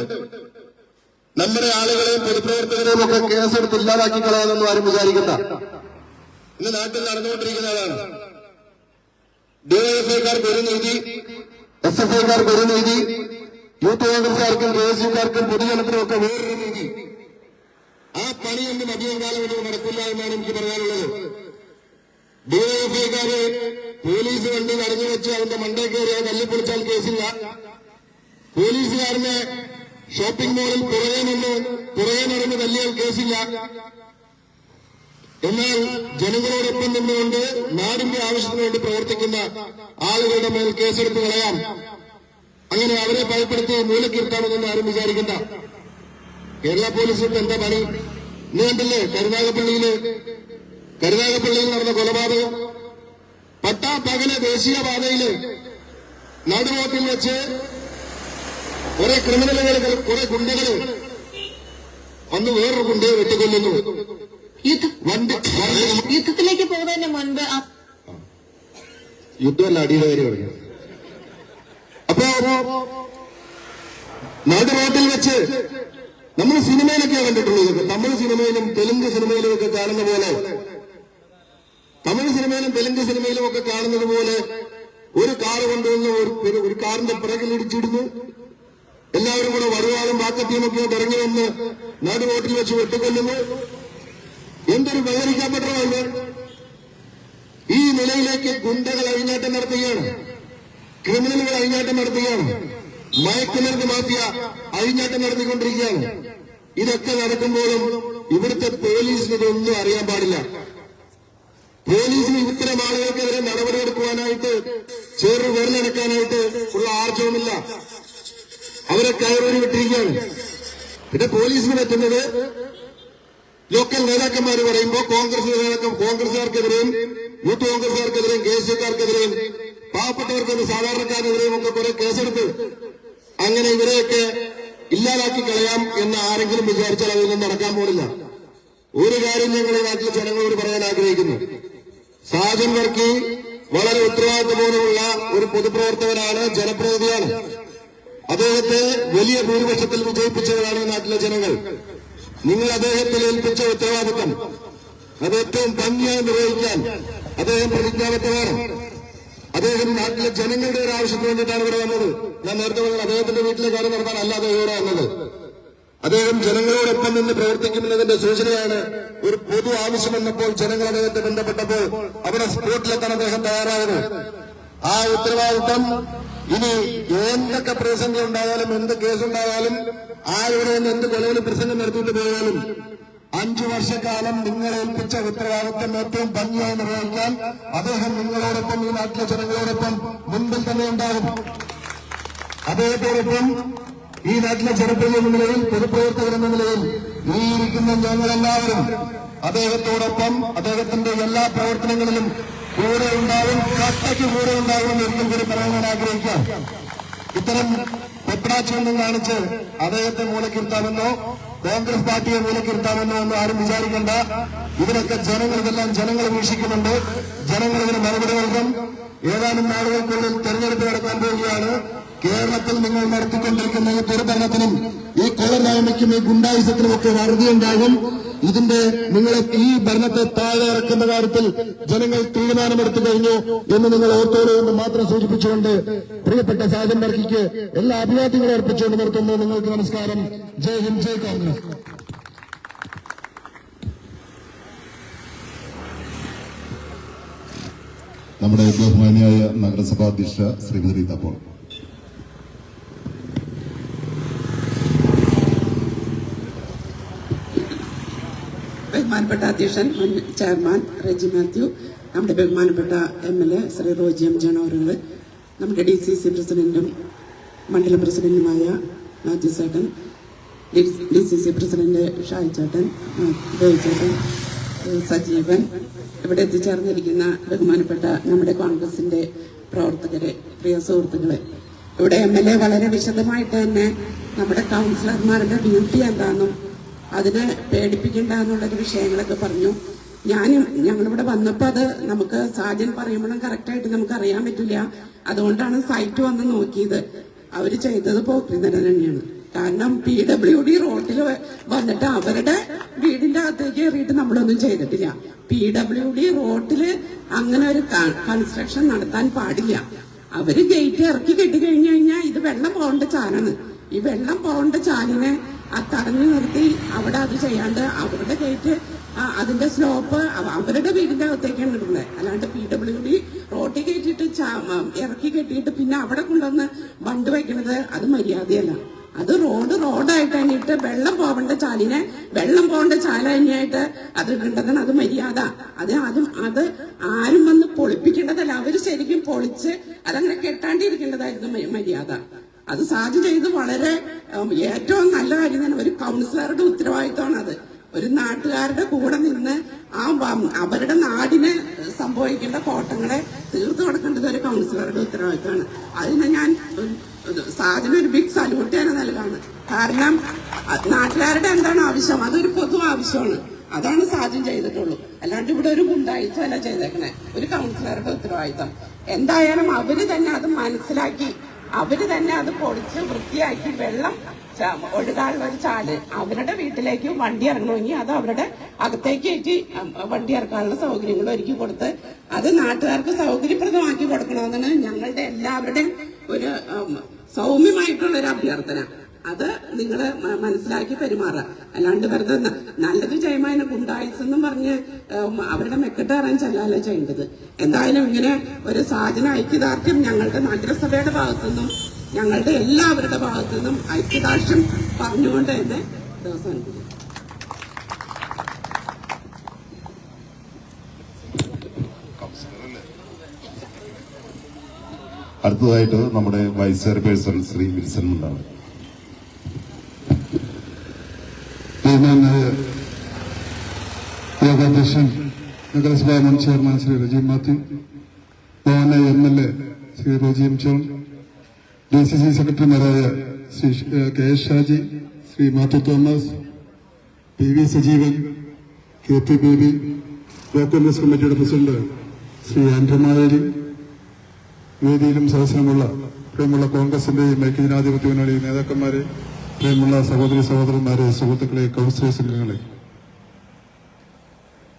നമ്മുടെ ആളുകളെയും പൊതുപ്രവർത്തകരെയും ഒക്കെ കേസെടുത്ത് ഇല്ലാതാക്കി കളയാമെന്നും ആരും വിചാരിക്കണ്ട. ഇന്ന് നാട്ടിൽ നടന്നുകൊണ്ടിരിക്കുന്നതാണ്. DYFIക്കാർക്ക് ഒരു നീതി, SFIക്കാർക്ക് ഒരു നീതി, യൂത്ത് കോൺഗ്രസുകാർക്കും KSUക്കാർക്കും പൊതുജനത്തിനും ഒക്കെ വേറൊരു നീതി. ആ പണിയൊന്നും അധികം കാലം കൊണ്ട് നടക്കില്ല എന്നാണ് എനിക്ക് പറയാനുള്ളത്. DYFIക്കാര് പോലീസ് വണ്ടി നടഞ്ഞു വെച്ച് അതിന്റെ മണ്ടേ കയറി ആ തല്ലിപ്പൊളിച്ചാൽ കേസില്ല. പോലീസുകാരനെ ഷോപ്പിംഗ് മോളിൽ പുറകെ നടന്ന് തല്ലിയാൽ കേസില്ല. എന്നാൽ ജനങ്ങളോടൊപ്പം നിന്നുകൊണ്ട് നാടിന്റെ ആവശ്യത്തിന് വേണ്ടി പ്രവർത്തിക്കുന്ന ആളുകളുടെ മേൽ കേസെടുത്ത് കളയാം, അങ്ങനെ അവരെ ഭയപ്പെടുത്തി മൂലക്കിരുത്താമെന്ന് ആരും വിചാരിക്കണ്ട. കേരള പോലീസിന്റെ എന്താ പണി? ഇന്ന് കണ്ടില്ലേ കരുനാഗപ്പള്ളിയിൽ നടന്ന കൊലപാതകം? പട്ടാപ്പകല് ദേശീയപാതയില് നടുറോട്ടിൽ വെച്ച് കുറെ ക്രിമിനലുകൾ, കുറെ ഗുണ്ടകള് വന്ന് വേറൊരു ഗുണ്ടയെ വെട്ടിക്കൊല്ലുന്നു. യുദ്ധത്തിലേക്ക് പോകുന്നതിന് മുൻപ് യുദ്ധമല്ല, അടിയുടെ കാര്യം പറഞ്ഞു. അപ്പോ നടുറോട്ടിൽ വെച്ച് നമ്മൾ സിനിമയിലൊക്കെ കണ്ടിട്ടുള്ളത്, തമിഴ് സിനിമയിലും തെലുങ്ക് സിനിമയിലും ഒക്കെ കാണുന്ന പോലെ, തമിഴ് സിനിമയിലും തെലുങ്ക് സിനിമയിലും ഒക്കെ കാണുന്നത് പോലെ ഒരു കാറ് കൊണ്ടുവന്ന് ഒരു കാറിന്റെ പിറകിൽ ഇടിച്ചിടുന്നു. എല്ലാവരും കൂടെ വരുവാളും വാക്കത്തിയുമൊക്കെ ഇറങ്ങി വന്ന് നടുറോട്ടിൽ വെച്ച് വെട്ടിക്കൊല്ലുന്നു. എന്തൊരു വെള്ളരിക്കപ്പെട്ടതാണ്. ഈ നിലയിലേക്ക് ഗുണ്ടകൾ അഴിഞ്ഞാട്ടം നടത്തുകയാണ്, ക്രിമിനലുകൾ അഴിഞ്ഞാട്ടം നടത്തുകയാണ്, മയക്കുമരുന്ന് മാഫിയ അഴിഞ്ഞാട്ടം നടത്തിക്കൊണ്ടിരിക്കുകയാണ്. ഇതൊക്കെ നടക്കുമ്പോഴും ഇവിടുത്തെ പോലീസിന് ഇതൊന്നും അറിയാൻ പാടില്ല. പോലീസിന് ഇത്തരം ആളുകൾക്കെതിരെ നടപടിയെടുക്കുവാനായിട്ട് ചേർന്ന് വിരലടക്കാനായിട്ട് ഉള്ള ആർജവുമില്ല. അവരെ കയറൂരി വിട്ടിരിക്കുകയാണ്. പിന്നെ പോലീസിന് പറ്റുന്നത് ലോക്കൽ നേതാക്കന്മാർ പറയുമ്പോൾ കോൺഗ്രസുകാർക്കെതിരെയും യൂത്ത് കോൺഗ്രസുകാർക്കെതിരെയും KSUക്കാർക്കെതിരെയും പാവപ്പെട്ടവർക്കെതിരെ സാധാരണക്കാരെതിരെയും ഒക്കെ കുറെ കേസെടുത്ത് അങ്ങനെ ഇവരെയൊക്കെ ഇല്ലാതാക്കി കളയാം എന്ന് ആരെങ്കിലും വിചാരിച്ചാൽ അതൊന്നും നടക്കാൻ പോണില്ല. ഒരു കാര്യം ഞങ്ങൾ ഈ നാട്ടിലെ ജനങ്ങളോട് പറയാൻ ആഗ്രഹിക്കുന്നു. സാജൻ വർക്കി വളരെ ഉത്തരവാദിത്വബോധമുള്ള ഒരു പൊതുപ്രവർത്തകനാണ്, ജനപ്രതിനിധിയാണ്. അദ്ദേഹത്തെ വലിയ ഭൂരിപക്ഷത്തിൽ വിജയിപ്പിച്ചവരാണ് ഈ നാട്ടിലെ ജനങ്ങൾ. നിങ്ങൾ അദ്ദേഹത്തിൽ ഏൽപ്പിച്ച ഉത്തരവാദിത്വം അത് ഏറ്റവും ഭംഗിയായി നിർവഹിക്കാൻ അദ്ദേഹം പ്രതിജ്ഞാബദ്ധമാണ്. അദ്ദേഹം നാട്ടിലെ ജനങ്ങളുടെ ഒരു ആവശ്യത്തിന് വേണ്ടിയിട്ടാണ് ഇവിടെ വന്നത്. ഞാൻ നേരത്തെ പറഞ്ഞത് അദ്ദേഹത്തിന്റെ വീട്ടിലെ കാര്യം നടത്താനല്ല അദ്ദേഹം ഇവിടെ വന്നത്. അദ്ദേഹം ജനങ്ങളോടൊപ്പം നിന്ന് പ്രവർത്തിക്കുന്നതിന്റെ സൂചനയാണ്. ഒരു പൊതു ആവശ്യം വന്നപ്പോൾ ജനങ്ങൾ അദ്ദേഹത്തെ ബന്ധപ്പെട്ടപ്പോൾ അവിടെ സ്പോട്ടിലെത്താൻ അദ്ദേഹം തയ്യാറായത്. ആ ഉത്തരവാദിത്വം ഇനി എന്തൊക്കെ പ്രതിസന്ധി ഉണ്ടായാലും, എന്ത് കേസുണ്ടായാലും, ആരുടെ എന്ത് കൊലവിലും പ്രസംഗം നടത്തിയിട്ട് പോയാലും 5 വർഷക്കാലം നിങ്ങൾ ഏൽപ്പിച്ച ഉത്തരവാദിത്വം ഏറ്റവും ഭംഗിയായി നിർവഹിക്കാൻ അദ്ദേഹം നിങ്ങളോടൊപ്പം, ഈ നാട്ടിലെ ജനങ്ങളോടൊപ്പം മുൻപിൽ തന്നെ ഉണ്ടാകും. അദ്ദേഹത്തോടൊപ്പം ഈ നാട്ടിലെ ജനപ്രതിനിധി എന്ന നിലയിൽ, പൊതുപ്രവർത്തകർ എന്ന നിലയിൽ ഈ ഇരിക്കുന്ന ഞങ്ങളെല്ലാവരും അദ്ദേഹത്തോടൊപ്പം അദ്ദേഹത്തിന്റെ എല്ലാ പ്രവർത്തനങ്ങളിലും കൂടെ ഉണ്ടാവും, കട്ടയ്ക്ക് കൂടെ ഉണ്ടാകുമെന്ന് ഒരിക്കൽ കൂടി പറയാൻ ആഗ്രഹിക്കാം. ഇത്തരം പെത്രാച്ചൊന്നും കാണിച്ച് അദ്ദേഹത്തെ മൂലക്കിരുത്താമെന്നോ കോൺഗ്രസ് പാർട്ടിയെ മൂലക്കിരുത്താമെന്നോ ഒന്നും ആരും വിചാരിക്കേണ്ട. ഇവരൊക്കെ ഇതെല്ലാം ജനങ്ങൾ വീക്ഷിക്കുന്നുണ്ട്. ജനങ്ങൾ ഇതിന് മറുപടി നൽകും. ഏതാനും നാളുകൾക്കുള്ളിൽ തെരഞ്ഞെടുപ്പ് നടക്കാൻ പോവുകയാണ്. കേരളത്തിൽ നിങ്ങൾ നടത്തിക്കൊണ്ടിരിക്കുന്ന ഈ ദുർഭരണത്തിനും ഈ കൊലനായ്മയ്ക്കും ഈ ഗുണ്ടായുസത്തിനും ഒക്കെ അറുതിയുണ്ടാകും. ഇതിന്റെ നിങ്ങളെ ഈ ഭരണത്തെ താഴെ ഇറക്കുന്ന കാര്യത്തിൽ ജനങ്ങൾ തീരുമാനമെടുത്തു കഴിഞ്ഞു എന്ന് നിങ്ങൾ ഓർത്തോളൂ എന്ന് മാത്രം സൂചിപ്പിച്ചുകൊണ്ട് പ്രിയപ്പെട്ട സാജൻ വർക്കിക്ക് എല്ലാ അഭിവാദ്യങ്ങളും അർപ്പിച്ചുകൊണ്ട് നിർത്തുന്നു. നിങ്ങൾക്ക് നമസ്കാരം. ജയ് ഹിന്ദ്, ജയ് കോൺഗ്രസ്. നമ്മുടെ ബഹുമാനിയായ നഗരസഭാ അധ്യക്ഷ ശ്രീമതി റീത്ത പോൾ. ബഹുമാനപ്പെട്ട അധ്യക്ഷൻ, ചെയർമാൻ റെജി മാത്യു, നമ്മുടെ ബഹുമാനപ്പെട്ട MLA ശ്രീ റോജി എം ജോൺ അവരുകൾ, നമ്മുടെ DCC പ്രസിഡന്റും മണ്ഡലം പ്രസിഡന്റുമായ മാത്യു ചേട്ടൻ, DCC പ്രസിഡന്റ് ഷായി ചേട്ടൻ, ദേവ് ചേട്ടൻ, സജീവൻ, ഇവിടെ എത്തിച്ചേർന്നിരിക്കുന്ന ബഹുമാനപ്പെട്ട നമ്മുടെ കോൺഗ്രസിന്റെ പ്രവർത്തകരെ, പ്രിയ സുഹൃത്തുക്കളെ, ഇവിടെ MLA വളരെ വിശദമായിട്ട് തന്നെ നമ്മുടെ കൗൺസിലർമാരുടെ ഡ്യൂട്ടി എന്താണെന്നും അതിനെ പേടിപ്പിക്കണ്ട എന്നുള്ളൊരു വിഷയങ്ങളൊക്കെ പറഞ്ഞു. ഞങ്ങളിവിടെ വന്നപ്പോൾ അത് നമുക്ക് സാജൻ പറയുമ്പോഴും കറക്റ്റായിട്ട് നമുക്ക് അറിയാൻ പറ്റില്ല. അതുകൊണ്ടാണ് സൈറ്റ് വന്ന് നോക്കിയത്. അവർ ചെയ്തത് പോക്രിതരം തന്നെയാണ്. കാരണം PWD റോഡിൽ വന്നിട്ട് അവരുടെ വീടിന്റെ അകത്തേക്ക് കയറിയിട്ട് നമ്മളൊന്നും ചെയ്തിട്ടില്ല. PWD റോഡില് അങ്ങനെ ഒരു കൺസ്ട്രക്ഷൻ നടത്താൻ പാടില്ല. അവര് ഗേറ്റ് ഇറക്കി കെട്ടിക്കഴിഞ്ഞു കഴിഞ്ഞാൽ ഇത് വെള്ളം പോകേണ്ട ചാലാണ്. ഈ വെള്ളം പോകേണ്ട ചാലിനെ തടഞ്ഞു നിർത്തി അവിടെ അത് ചെയ്യാണ്ട് അവരുടെ ഗേറ്റ് അതിന്റെ സ്ലോപ്പ് അവരുടെ വീടിന്റെ അകത്തേക്കാണ് ഇടുന്നത്. അല്ലാണ്ട് PWD റോട്ടിൽ കയറ്റിയിട്ട് ഇറക്കി കെട്ടിയിട്ട് പിന്നെ അവിടെ കൊണ്ടുവന്ന് ബണ്ട് വയ്ക്കുന്നത് അത് മര്യാദയല്ല. അത് റോഡായിട്ട് തന്നെയിട്ട് വെള്ളം പോകേണ്ട ചാലിനെ വെള്ളം പോകേണ്ട ചാല തന്നെയായിട്ട് അത് ഇടേണ്ടതാണ്. അത് മര്യാദ. അത് ആരും വന്ന് പൊളിപ്പിക്കേണ്ടതല്ല. അവര് ശരിക്കും പൊളിച്ച് അതങ്ങനെ കെട്ടാണ്ടിരിക്കേണ്ടതായിരുന്നു മര്യാദ. അത് സാജ് ചെയ്ത് വളരെ ഏറ്റവും നല്ല കാര്യം തന്നെ. ഒരു കൗൺസിലറുടെ ഉത്തരവാദിത്തമാണ് അത്. ഒരു നാട്ടുകാരുടെ കൂടെ നിന്ന് അവരുടെ നാടിന് സംഭവിക്കേണ്ട കോട്ടങ്ങളെ തീർത്തു കൊടുക്കേണ്ടത് ഒരു കൗൺസിലറുടെ ഉത്തരവാദിത്തമാണ്. അതിന് ഞാൻ സാജിനൊരു ബിഗ് സല്യൂട്ട് തന്നെ നൽകാണ്. കാരണം നാട്ടുകാരുടെ എന്താണ് ആവശ്യം, അതൊരു പൊതു ആവശ്യമാണ്. അതാണ് സാജൻ ചെയ്തിട്ടുള്ളൂ. അല്ലാണ്ട് ഇവിടെ ഒരു ഗുണ്ടായിത്തല്ല ചെയ്തേക്കണേ. ഒരു കൗൺസിലറുടെ ഉത്തരവാദിത്തം. എന്തായാലും അവര് തന്നെ അത് മനസ്സിലാക്കി അവര് തന്നെ അത് പൊളിച്ച് വൃത്തിയാക്കി വെള്ളം ഒഴുകാനുള്ള ഒരു ചാല് അവരുടെ വീട്ടിലേക്ക് വണ്ടി ഇറങ്ങണമെങ്കിൽ അത് അവരുടെ അകത്തേക്ക് കയറ്റി വണ്ടി ഇറക്കാനുള്ള സൗകര്യങ്ങൾ ഒരുക്കി കൊടുത്ത് അത് നാട്ടുകാർക്ക് സൗകര്യപ്രദമാക്കി കൊടുക്കണമെന്നാണ് ഞങ്ങളുടെ എല്ലാവരുടെയും ഒരു സൗമ്യമായിട്ടുള്ള ഒരു അഭ്യർത്ഥന. അത് നിങ്ങൾ മനസ്സിലാക്കി പെരുമാറുക. അല്ലാണ്ട് വെറുതെ നല്ലത് ചെയ്യുമ്പോൾ ഗുണ്ടായിസെന്നും പറഞ്ഞ് അവരുടെ മെക്കെട്ടേറാൻ ചെല്ലല്ല ചെയ്യേണ്ടത്. എന്തായാലും ഇങ്ങനെ ഒരു സാധന ഐക്യദാർഢ്യം ഞങ്ങളുടെ നഗരസഭയുടെ ഭാഗത്തുനിന്നും ഞങ്ങളുടെ എല്ലാവരുടെ ഭാഗത്തുനിന്നും ഐക്യദാർഢ്യം പറഞ്ഞുകൊണ്ട് തന്നെ ദിവസം അടുത്തതായിട്ട് നമ്മുടെ വൈസ് ചെയർപേഴ്സൺ ശ്രീ വിൽസൺ ഉണ്ടാവും. യോഗാധ്യക്ഷൻ നഗരസഭാ മുൻ ചെയർമാൻ ശ്രീ റജീം മാത്യു, ബഹുമാന്യ MLA Shri Roji M John, DCC സെക്രട്ടറിമാരായ Shri KS Shaji, Shri Mathew Thomas, PV Sajeevan, KT baby, block Congress കമ്മിറ്റിയുടെ പ്രസിഡന്റ് ശ്രീ ആൻഡ്രൂ മാവേലി, വേദിയിലും സദസ്സിലുമുള്ള പ്രിയമുള്ള കോൺഗ്രസിന്റെയും ഐക്യജനാധിപത്യ മുന്നണി നേതാക്കന്മാരെ, പ്രിയമുള്ള സഹോദരി സഹോദരന്മാരെ, സുഹൃത്തുക്കളെ, കൗൺസിലർ സംഘങ്ങളെ,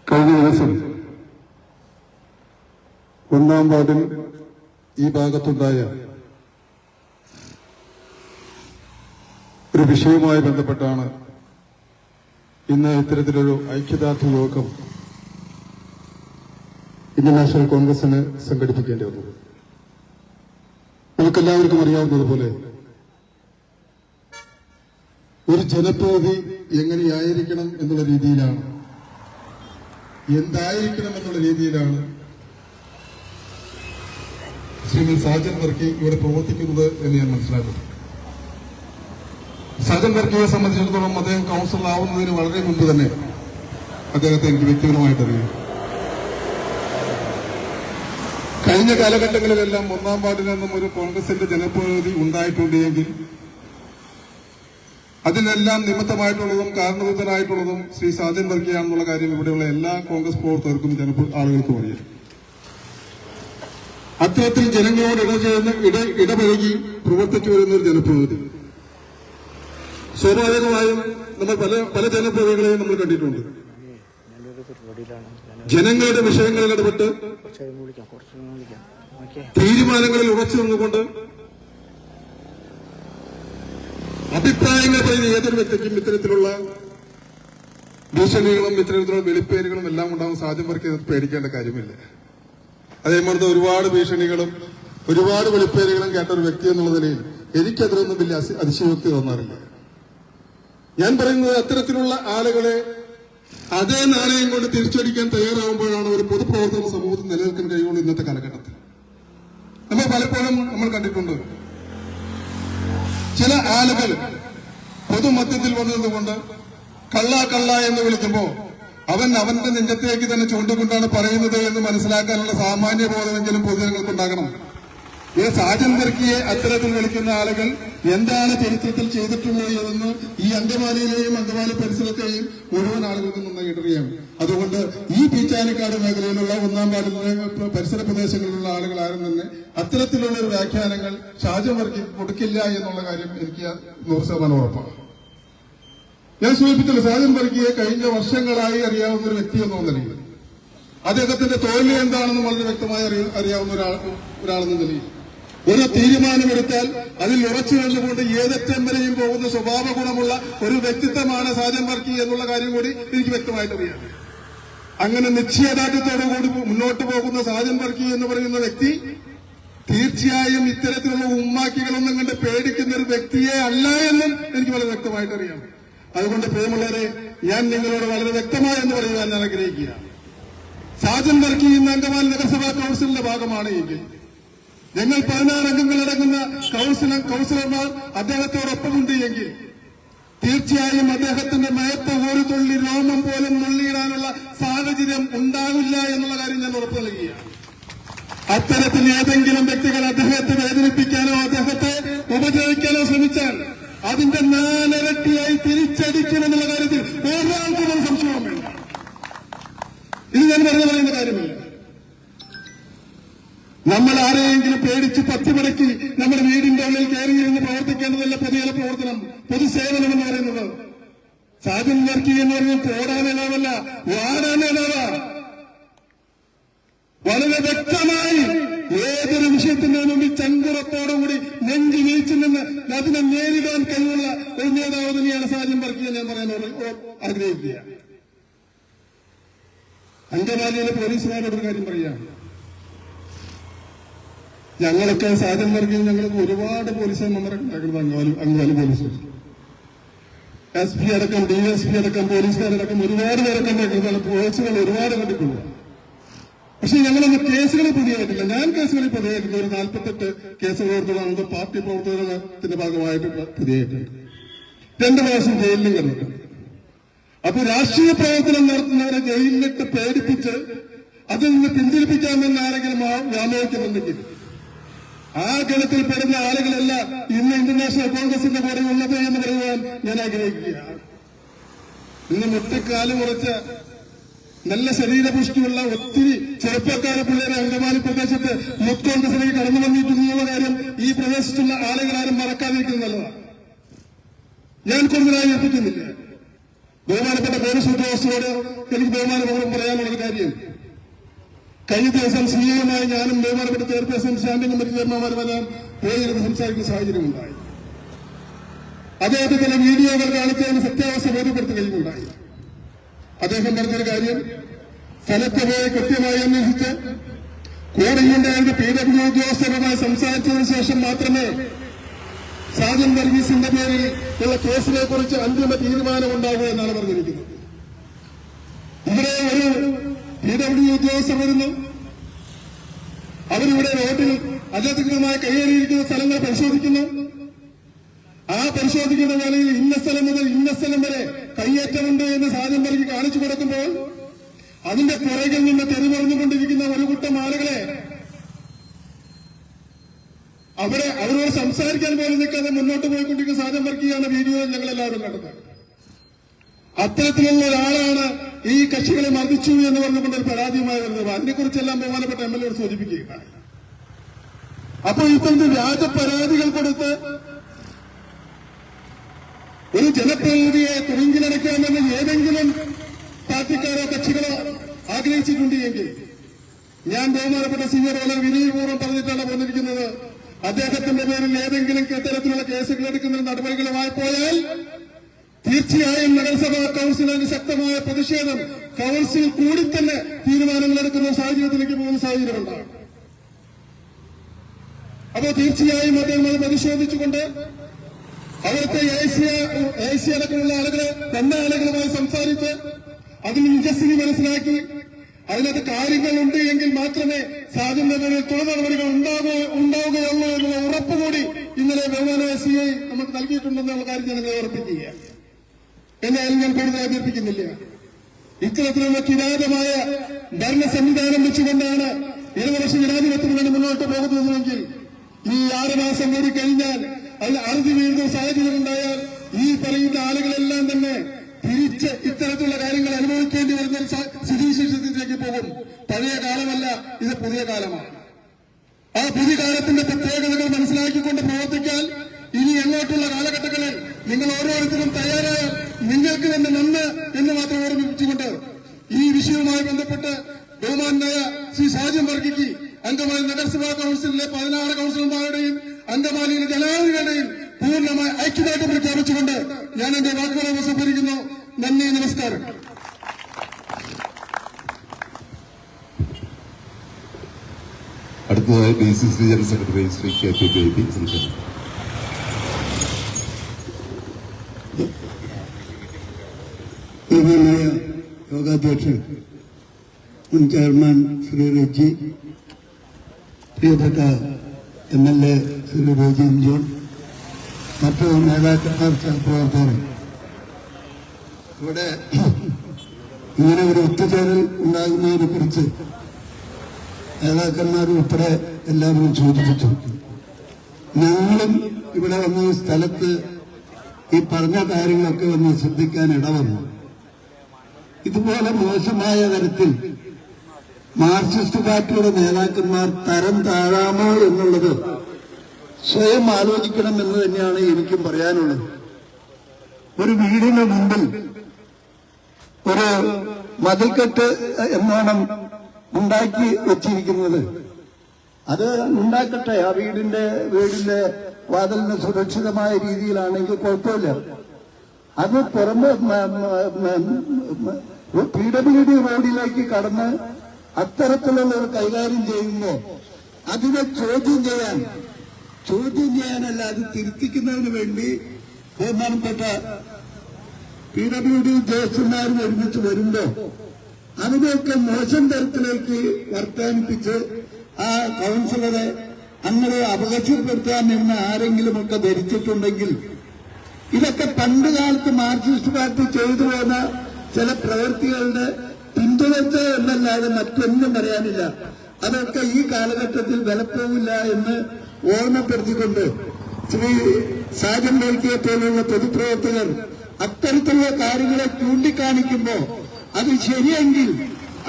കഴിഞ്ഞ ദിവസം 1-ാം വാർഡിൽ ഈ ഭാഗത്തുണ്ടായ ഒരു വിഷയവുമായി ബന്ധപ്പെട്ടാണ് ഇന്ന് ഇത്തരത്തിലൊരു ഐക്യദാർഢ്യ യോഗം ഇന്ത്യൻ നാഷണൽ കോൺഗ്രസിന് സംഘടിപ്പിക്കേണ്ടി വന്നത്. നമുക്കെല്ലാവർക്കും അറിയാവുന്നതുപോലെ ഒരു ജനപ്രതിനിധി എങ്ങനെയായിരിക്കണം എന്നുള്ള രീതിയിലാണ്, എന്തായിരിക്കണം എന്നുള്ള രീതിയിലാണ് ശ്രീമതി സാജൻ വർക്കി ഇവിടെ പ്രവർത്തിക്കുന്നത് എന്ന് ഞാൻ മനസ്സിലാക്കുന്നു. സാജൻ വർക്കിയെ സംബന്ധിച്ചിടത്തോളം അദ്ദേഹം കൗൺസിലർ ആവുന്നതിന് വളരെ മുമ്പ് തന്നെ അദ്ദേഹത്തെ എനിക്ക് വ്യക്തിപരമായിട്ട് അറിയാം. കഴിഞ്ഞ കാലഘട്ടങ്ങളിലെല്ലാം 1-ാം വാർഡിൽ നിന്നും ഒരു കോൺഗ്രസിന്റെ ജനപ്രതിനിധി ഉണ്ടായിട്ടുണ്ട് എങ്കിൽ അതിനെല്ലാം നിമിത്തമായിട്ടുള്ളതും കാരണഭൂതനായിട്ടുള്ളതും ശ്രീ സാജൻ വർക്കിയാണെന്നുള്ള കാര്യം ഇവിടെയുള്ള എല്ലാ കോൺഗ്രസ് പ്രവർത്തകർക്കും ആളുകൾക്കും അറിയാം. അത്തരത്തിൽ ജനങ്ങളോട് ഇടപഴകി പ്രവർത്തിച്ചു വരുന്ന ഒരു ജനപ്രതിനിധി. സ്വാഭാവികമായും നമ്മൾ പല ജനപ്രതിനിധികളെയും നമ്മൾ കണ്ടിട്ടുണ്ട്. ജനങ്ങളുടെ വിഷയങ്ങളിൽ ഇടപെട്ട് തീരുമാനങ്ങളിൽ ഉറച്ചു നിന്നുകൊണ്ട് അഭിപ്രായങ്ങൾ പറയുന്ന ഏതൊരു വ്യക്തിക്കും ഇത്തരത്തിലുള്ള ഭീഷണികളും ഇത്തരത്തിലുള്ള വെളിപ്പേരുകളും എല്ലാം ഉണ്ടാകും. സാധ്യം വർക്ക് പേടിക്കേണ്ട കാര്യമില്ല. അതേപോലെ ഒരുപാട് ഭീഷണികളും ഒരുപാട് വെളിപ്പേരുകളും കേട്ട ഒരു വ്യക്തി എന്നുള്ള നിലയിൽ എനിക്കതിലൊന്നും വലിയ അതിശയോക്തി തോന്നാറില്ല. ഞാൻ പറയുന്നത് അത്തരത്തിലുള്ള ആളുകളെ അതേ നാണയം കൊണ്ട് തിരിച്ചടിക്കാൻ തയ്യാറാവുമ്പോഴാണ് ഒരു പൊതുപ്രവർത്തന സമൂഹത്തിൽ നിലനിൽക്കാൻ കഴിയുള്ളൂ. ഇന്നത്തെ കാലഘട്ടത്തിൽ നമ്മൾ പലപ്പോഴും കണ്ടിട്ടുണ്ട്, ചില ആളുകൾ പൊതുമധ്യത്തിൽ വന്നതുകൊണ്ട് കള്ള എന്ന് വിളിക്കുമ്പോ അവന്റെ നെഞ്ചത്തേക്ക് തന്നെ ചൂണ്ടിക്കൊണ്ടാണ് പറയുന്നത് എന്ന് മനസ്സിലാക്കാനുള്ള സാമാന്യ ബോധമെങ്കിലും പൊതുജനങ്ങൾക്കുണ്ടാകണം. ഈ സാജൻ വർക്കിയെ അത്തരത്തിൽ വിളിക്കുന്ന ആളുകൾ എന്താണ് ചരിത്രത്തിൽ ചെയ്തിട്ടുള്ളത് എന്ന് ഈ അങ്കമാലിയിലെയും അങ്കമാലി പരിസരത്തെയും മുഴുവൻ ആളുകൾക്കും നന്നായിട്ടറിയാം. അതുകൊണ്ട് ഈ പീച്ചാനിക്കാട് മേഖലയിലുള്ള 1-ാം വാർഡിലെ പരിസര പ്രദേശങ്ങളിലുള്ള ആളുകൾ ആരും തന്നെ അത്തരത്തിലുള്ള ഒരു വ്യാഖ്യാനങ്ങൾ സാജൻ വർക്കി കൊടുക്കില്ല എന്നുള്ള കാര്യം എനിക്ക് 100% ഉറപ്പാണ്. ഞാൻ സൂചിപ്പിച്ചല്ലോ, സാജൻ വർക്കിയെ കഴിഞ്ഞ വർഷങ്ങളായി അറിയാവുന്ന ഒരു വ്യക്തി എന്ന നിലയിൽ, അദ്ദേഹത്തിന്റെ തൊഴിൽ എന്താണെന്ന് വളരെ വ്യക്തമായി അറിയാവുന്ന ഒരാളെന്ന നിലയിൽ ഒരു തീരുമാനമെടുത്താൽ അതിൽ ഉറച്ചു നിന്നുകൊണ്ട് ഏതറ്റം വരെയും പോകുന്ന സ്വഭാവ ഗുണമുള്ള ഒരു വ്യക്തിത്വമാണ് സാജൻ വർക്കി എന്നുള്ള കാര്യം കൂടി എനിക്ക് വ്യക്തമായിട്ട് അറിയാം. അങ്ങനെ നിശ്ചയദാർഢ്യത്തോടുകൂടി മുന്നോട്ട് പോകുന്ന സാജൻ വർക്കി എന്ന് പറയുന്ന വ്യക്തി തീർച്ചയായും ഇത്തരത്തിലുള്ള ഉമ്മാക്കികളൊന്നും കണ്ട് പേടിക്കുന്ന ഒരു വ്യക്തിയെ അല്ല എന്നും എനിക്ക് വളരെ വ്യക്തമായിട്ട് അറിയാം. അതുകൊണ്ട് പ്രിയമുള്ളവരെ, ഞാൻ നിങ്ങളോട് വളരെ വ്യക്തമായെന്ന് പറയുവാൻ ഞാൻ ആഗ്രഹിക്കുക. സാജൻ വർക്കി ഇന്ന് അങ്കമാലി നഗരസഭാ കൌൺസിലിന്റെ ഭാഗമാണ് എങ്കിൽ ഞങ്ങൾ 16 അംഗങ്ങളടങ്ങുന്ന കൌൺസിലർമാർ അദ്ദേഹത്തോടൊപ്പമുണ്ട് എങ്കിൽ തീർച്ചയായും അദ്ദേഹത്തിന്റെ മയത്ത് ഒരു തുള്ളി രോമം പോലും നുള്ളിയിടാനുള്ള സാഹചര്യം ഉണ്ടാവില്ല എന്നുള്ള കാര്യം ഞാൻ ഉറപ്പു നൽകുകയാണ്. അത്തരത്തിൽ ഏതെങ്കിലും വ്യക്തികൾ അദ്ദേഹത്തെ വേദനിപ്പിക്കാനോ അദ്ദേഹത്തെ ഉപദ്രവിക്കാനോ ശ്രമിച്ചാൽ അതിന്റെ 4 ഇരട്ടിയായി തിരിച്ചടിക്കുമെന്നുള്ള കാര്യത്തിൽ ഒരാൾക്കും സംശയവും വേണ്ട. ഇത് ഞാൻ വെറുതെ പറയുന്ന കാര്യമില്ല. നമ്മൾ ആരെയെങ്കിലും പേടിച്ച് പത്തിമടക്കി നമ്മുടെ വീടിന്റെ ഉള്ളിൽ കയറിയിരുന്ന് പ്രവർത്തിക്കേണ്ടതല്ല പൊതുജന പ്രവർത്തനം, പൊതുസേവനം എന്ന് പറയുന്നത്. സാജൻ വർക്കി എന്ന് പറയുന്നത് പോടാ നേതാവല്ല, വാടാ നേതാവാ. വളരെ വ്യക്തമായി ഏതൊരു വിഷയത്തിന്റെ മുമ്പിൽ ചങ്കുറത്തോടുകൂടി നെഞ്ചു വീഴ്ച നിന്ന് അതിനെ നേരിടാൻ കഴിവുള്ള ഒരു നേതാവ് തന്നെയാണ് സാജൻ വർക്കിയെ ഞാൻ പറയാൻ ആഗ്രഹിക്കുക. അങ്കമാലിയിലെ പോലീസുകാരോട് ഒരു കാര്യം പറയുകയാണ്. ഞങ്ങളൊക്കെ സാജൻ വർക്കിയിൽ ഞങ്ങൾക്ക് ഒരുപാട് പോലീസ് മെമ്പറൊക്കെ ഉണ്ടാക്കുന്നത് അങ്കമാലി പോലീസ് SP അടക്കം DSP അടക്കം പോലീസുകാരടക്കം ഒരുപാട് പേരൊക്കെ ഉണ്ടാക്കുന്നത് പോലീസുകൾ ഒരുപാട് കണ്ടിട്ടുണ്ട്. പക്ഷെ ഞങ്ങളൊന്നും കേസുകൾ പുതിയതായിട്ടില്ല. ഞാൻ കേസുകളിൽ പുതിയായിട്ടുണ്ട്. ഒരു 48 കേസ് പ്രവർത്തനങ്ങൾ പാർട്ടി പ്രവർത്തനത്തിന്റെ ഭാഗമായിട്ട് പുതിയായിട്ടുണ്ട്. 2 പ്രാവശ്യം ജയിലിലും കിടന്നിട്ടുണ്ട്. അപ്പൊ രാഷ്ട്രീയ പ്രവർത്തനം നടത്തുന്നവരെ ജയിലിലിട്ട് പേടിപ്പിച്ച് അതിൽ നിന്ന് പിന്തിരിപ്പിക്കാമെന്ന് ആരെങ്കിലും വ്യാമോഹിക്കുന്നുണ്ടെങ്കിൽ ആ ഗണത്തിൽ പെടുന്ന ആളുകളല്ല ഇന്ന് ഇന്റർനാഷണൽ കോൺഗ്രസിന്റെ കൂടെ ഉള്ളത് എന്ന് പറയുവാൻ ഞാൻ ആഗ്രഹിക്കുകയാണ്. ഇന്ന് മുട്ടിക്കാല് മുറിച്ച് നല്ല ശരീരപുഷ്ടിയുള്ള ഒത്തിരി ചെറുപ്പക്കാരെ പിള്ളേരെ അങ്കമാലി പ്രദേശത്ത് യൂത്ത് കോൺഗ്രസിലേക്ക് കടന്നു വന്നിട്ടുള്ള കാര്യം ഈ പ്രദേശത്തുള്ള ആളുകളാരും മറക്കാതിരിക്കുന്നത് നല്ലതാണ്. ഞാൻ കൂടുതലായി ഏൽപ്പിക്കുന്നില്ല. ബഹുമാനപ്പെട്ട പോലീസ് ഉദ്യോഗസ്ഥരോട് എനിക്ക് ബഹുമാനപൂർവ്വം പറയാനുള്ളൊരു കാര്യം, കഴിഞ്ഞ ദിവസം CA-യുമായി ഞാനും ബഹുമാനപ്പെട്ട ചെയർപേഴ്സൺ സ്റ്റാൻഡിംഗ് കമ്മിറ്റി ചെയർമാൻമാരുമെല്ലാം പോയിരുന്ന് സംസാരിക്കുന്ന സാഹചര്യമുണ്ടായി. അദ്ദേഹത്തെ ചില വീഡിയോകൾ കാണിച്ചതിന് സത്യാവസ്ഥ ബോധ്യപ്പെടുത്തുകയുമുണ്ടായി. അദ്ദേഹം പറഞ്ഞൊരു കാര്യം, സ്ഥലത്ത് പോയി കൃത്യമായി അന്വേഷിച്ച് കൂടെയുണ്ടായിരുന്ന PW ഉദ്യോഗസ്ഥരുമായി സംസാരിച്ചതിനു ശേഷം മാത്രമേ സാജൻ വർഗീസിന്റെ പേരിൽ ഉള്ള കേസിനെ കുറിച്ച് അന്തിമ തീരുമാനമുണ്ടാകൂ എന്നാണ് പറഞ്ഞിരിക്കുന്നത്. ഇവിടെ ഒരു PW ഉദ്യോഗസ്ഥർ വരുന്നു, അവരിവിടെ റോഡിൽ അനധികൃതമായി കയ്യേറിയിരിക്കുന്ന സ്ഥലങ്ങൾ പരിശോധിക്കുന്നു. ആ പരിശോധിക്കുന്ന വേളയിൽ ഇന്ന സ്ഥലം മുതൽ ഇന്ന സ്ഥലം വരെ കയ്യേറ്റമുണ്ട് എന്ന് സാജൻ വർഗി കാണിച്ചു കൊടുക്കുമ്പോൾ അതിന്റെ പുറകിൽ നിന്ന് തെരുവറിഞ്ഞുകൊണ്ടിരിക്കുന്ന ഒരു കൂട്ടം ആളുകളെ അവരോട് സംസാരിക്കാൻ പോലും നിൽക്കാതെ മുന്നോട്ട് പോയിക്കൊണ്ടിരിക്കുന്ന സാജൻ വർഗിയാണ് വീഡിയോ ഞങ്ങളെല്ലാവരും കണ്ടത്. അത്തരത്തിലുള്ള ഒരാളാണ് ഈ കക്ഷികളെ മർദ്ദിച്ചു എന്ന് പറഞ്ഞുകൊണ്ട് ഒരു പരാതിയുമായി വരുന്നത്. അതിനെക്കുറിച്ചെല്ലാം ബഹുമാനപ്പെട്ട MLA സൂചിപ്പിക്കുകയാണ്. അപ്പോൾ ഇത്തരത്തിൽ വ്യാജ പരാതികൾ കൊടുത്ത് ഒരു ജനപ്രതിനിധിയെ തുറുങ്കിലടയ്ക്കാമെന്ന് ഏതെങ്കിലും പാർട്ടിക്കാരോ കക്ഷികളോ ആഗ്രഹിച്ചിട്ടുണ്ട് എങ്കിൽ ഞാൻ ബഹുമാനപ്പെട്ട സീനിയർ വളരെ വിനയപൂർവ്വം പറഞ്ഞിട്ടാണ് പറഞ്ഞിരിക്കുന്നത്. അദ്ദേഹത്തിന്റെ പേരിൽ ഏതെങ്കിലും തരത്തിലുള്ള കേസുകൾ എടുക്കുന്ന നടപടികളുമായി പോയാൽ തീർച്ചയായും നഗരസഭാ കൌൺസിലിന് ശക്തമായ പ്രതിഷേധം കൌൺസിൽ കൂടി തന്നെ തീരുമാനങ്ങൾ എടുക്കുന്ന സാഹചര്യത്തിലേക്ക് പോകുന്ന സാഹചര്യമുണ്ടാകും. അപ്പോൾ തീർച്ചയായും അദ്ദേഹം അത് പരിശോധിച്ചുകൊണ്ട് അവിടുത്തെ AC അടക്കമുള്ള ആളുകളെ തന്നെ ആളുകളുമായി സംസാരിച്ച് അതിന് നിജസ്ഥിതി മനസ്സിലാക്കി അതിനകത്ത് കാര്യങ്ങളുണ്ട് എങ്കിൽ മാത്രമേ സാജന്റെ പേരിൽ തുടർ നടപടികൾ ഉണ്ടാവുകയുള്ളൂ എന്നുള്ള ഉറപ്പുകൂടി ഇന്നലെ ബഹുമാന CA നമുക്ക് നൽകിയിട്ടുണ്ടെന്നുള്ള കാര്യം ഞങ്ങൾ ഉറപ്പിക്കുകയാണ്. എന്നാലും ഞാൻ കൂടുതൽ അവതരിപ്പിക്കുന്നില്ല. ഇത്തരത്തിലുള്ള കിരാതമായ ഭരണ സംവിധാനം വെച്ചുകൊണ്ടാണ് 20 വർഷം ജനാധിപത്യം കൊണ്ട് മുന്നോട്ട് പോകുന്നതെങ്കിൽ ഈ 6 മാസം കൂടി കഴിഞ്ഞാൽ അതിൽ അറുതി വീഴുന്ന സാഹചര്യം ഉണ്ടായാൽ ഈ പറയുന്ന ആളുകളെല്ലാം തന്നെ തിരിച്ച് ഇത്തരത്തിലുള്ള കാര്യങ്ങൾ അനുഭവിക്കേണ്ടി വരുന്ന സ്ഥിതിവിശേഷത്തിലേക്ക് പോകും. പഴയ കാലമല്ല, ഇത് പുതിയ കാലമാണ്. ആ പുതിയ കാലത്തിന്റെ പ്രത്യേകതകൾ മനസ്സിലാക്കിക്കൊണ്ട് പ്രവർത്തിക്കാൻ ഇനി അങ്ങോട്ടുള്ള കാലഘട്ടങ്ങളിൽ നിങ്ങൾ ഓരോരുത്തരും തയ്യാറായാൽ നിങ്ങൾക്ക് തന്നെ നന്ന് എന്ന് മാത്രം ഓർമ്മിപ്പിച്ചുകൊണ്ട് ഈ വിഷയവുമായി ബന്ധപ്പെട്ട് ബഹുമാനായ ശ്രീ സാജൻ വർഗിക്ക് അങ്കമാലി നഗരസഭാ കൌൺസിലിലെ 16 കൌൺസിലർമാരുടെയും അങ്കമാലിയിലെ ജനങ്ങളുടെയും പൂർണ്ണമായ ഐക്യദാർഢ്യം പ്രഖ്യാപിച്ചുകൊണ്ട് ഞാൻ എന്റെ വാക്കുകളെ ഉപസംഹരിക്കുന്നു. നന്ദി, നമസ്കാരം. അടുത്തതായി DCC general secretary Shri KP baby സംസാരിക്കും. ബഹുമാനായ യോഗാധ്യക്ഷൻ മുൻ ചെയർമാൻ ശ്രീ റെജി, പ്രിയപ്പെട്ട MLA ശ്രീ റോജിം ജോൺ, മറ്റു നേതാക്കന്മാർ, സഹപ്രവർത്തകർ, ഇവിടെ ഇങ്ങനെ ഒരു ഒത്തുചേരൽ ഉണ്ടാകുന്നതിനെ കുറിച്ച് നേതാക്കന്മാർ ഉൾപ്പെടെ എല്ലാവരും സൂചിപ്പിച്ചു. ഞങ്ങളും ഇവിടെ വന്ന സ്ഥലത്ത് ഈ പറഞ്ഞ കാര്യങ്ങളൊക്കെ ഒന്ന് ശ്രദ്ധിക്കാൻ ഇടവന്നു. ഇതുപോലെ മോശമായ തരത്തിൽ മാർക്സിസ്റ്റ് പാർട്ടിയുടെ നേതാക്കന്മാർ തരം താഴാമോ എന്നുള്ളത് സ്വയം ആലോചിക്കണമെന്ന് തന്നെയാണ് എനിക്കും പറയാനുള്ളത്. ഒരു വീടിന് മുമ്പിൽ ഒരു മതിൽക്കെട്ട് എന്നോണം ഉണ്ടാക്കി വെച്ചിരിക്കുന്നത്. അത് ഉണ്ടാക്കട്ടെ, ആ വീടിന്റെ വാതിലിന് സുരക്ഷിതമായ രീതിയിലാണെങ്കിൽ കുഴപ്പമില്ല. അത് പുറമെ PWD റോഡിലേക്ക് കടന്ന് അത്തരത്തിലുള്ളവർ കൈകാര്യം ചെയ്യുമ്പോൾ അതിനെ ചോദ്യം ചെയ്യാനല്ല, അത് തിരുത്തിക്കുന്നതിന് വേണ്ടി ബഹുമാനപ്പെട്ട PWD ഉദ്യോഗസ്ഥന്മാരും ഒരുമിച്ച് വരുമ്പോ അതിനെയൊക്കെ മോശം തരത്തിലേക്ക് വർത്താനിപ്പിച്ച് ആ കൗൺസിലറെ അങ്ങനെ അപകടപ്പെടുത്താൻ എന്ന് ആരെങ്കിലുമൊക്കെ ധരിച്ചിട്ടുണ്ടെങ്കിൽ, ഇതൊക്കെ പണ്ട് കാലത്ത് മാർക്സിസ്റ്റ് പാർട്ടി ചെയ്തു പോന്ന ചില പ്രവൃത്തികളുടെ പിന്തുണച്ച എന്നല്ലാതെ മറ്റൊന്നും പറയാനില്ല. അതൊക്കെ ഈ കാലഘട്ടത്തിൽ വിലപ്പോവില്ല എന്ന് ഓർമ്മപ്പെടുത്തിക്കൊണ്ട് ശ്രീ സാജൻ വൈക്കിയെ പോലുള്ള പൊതുപ്രവർത്തകർ അത്തരത്തിലുള്ള കാര്യങ്ങളെ ചൂണ്ടിക്കാണിക്കുമ്പോൾ അത് ശരിയെങ്കിൽ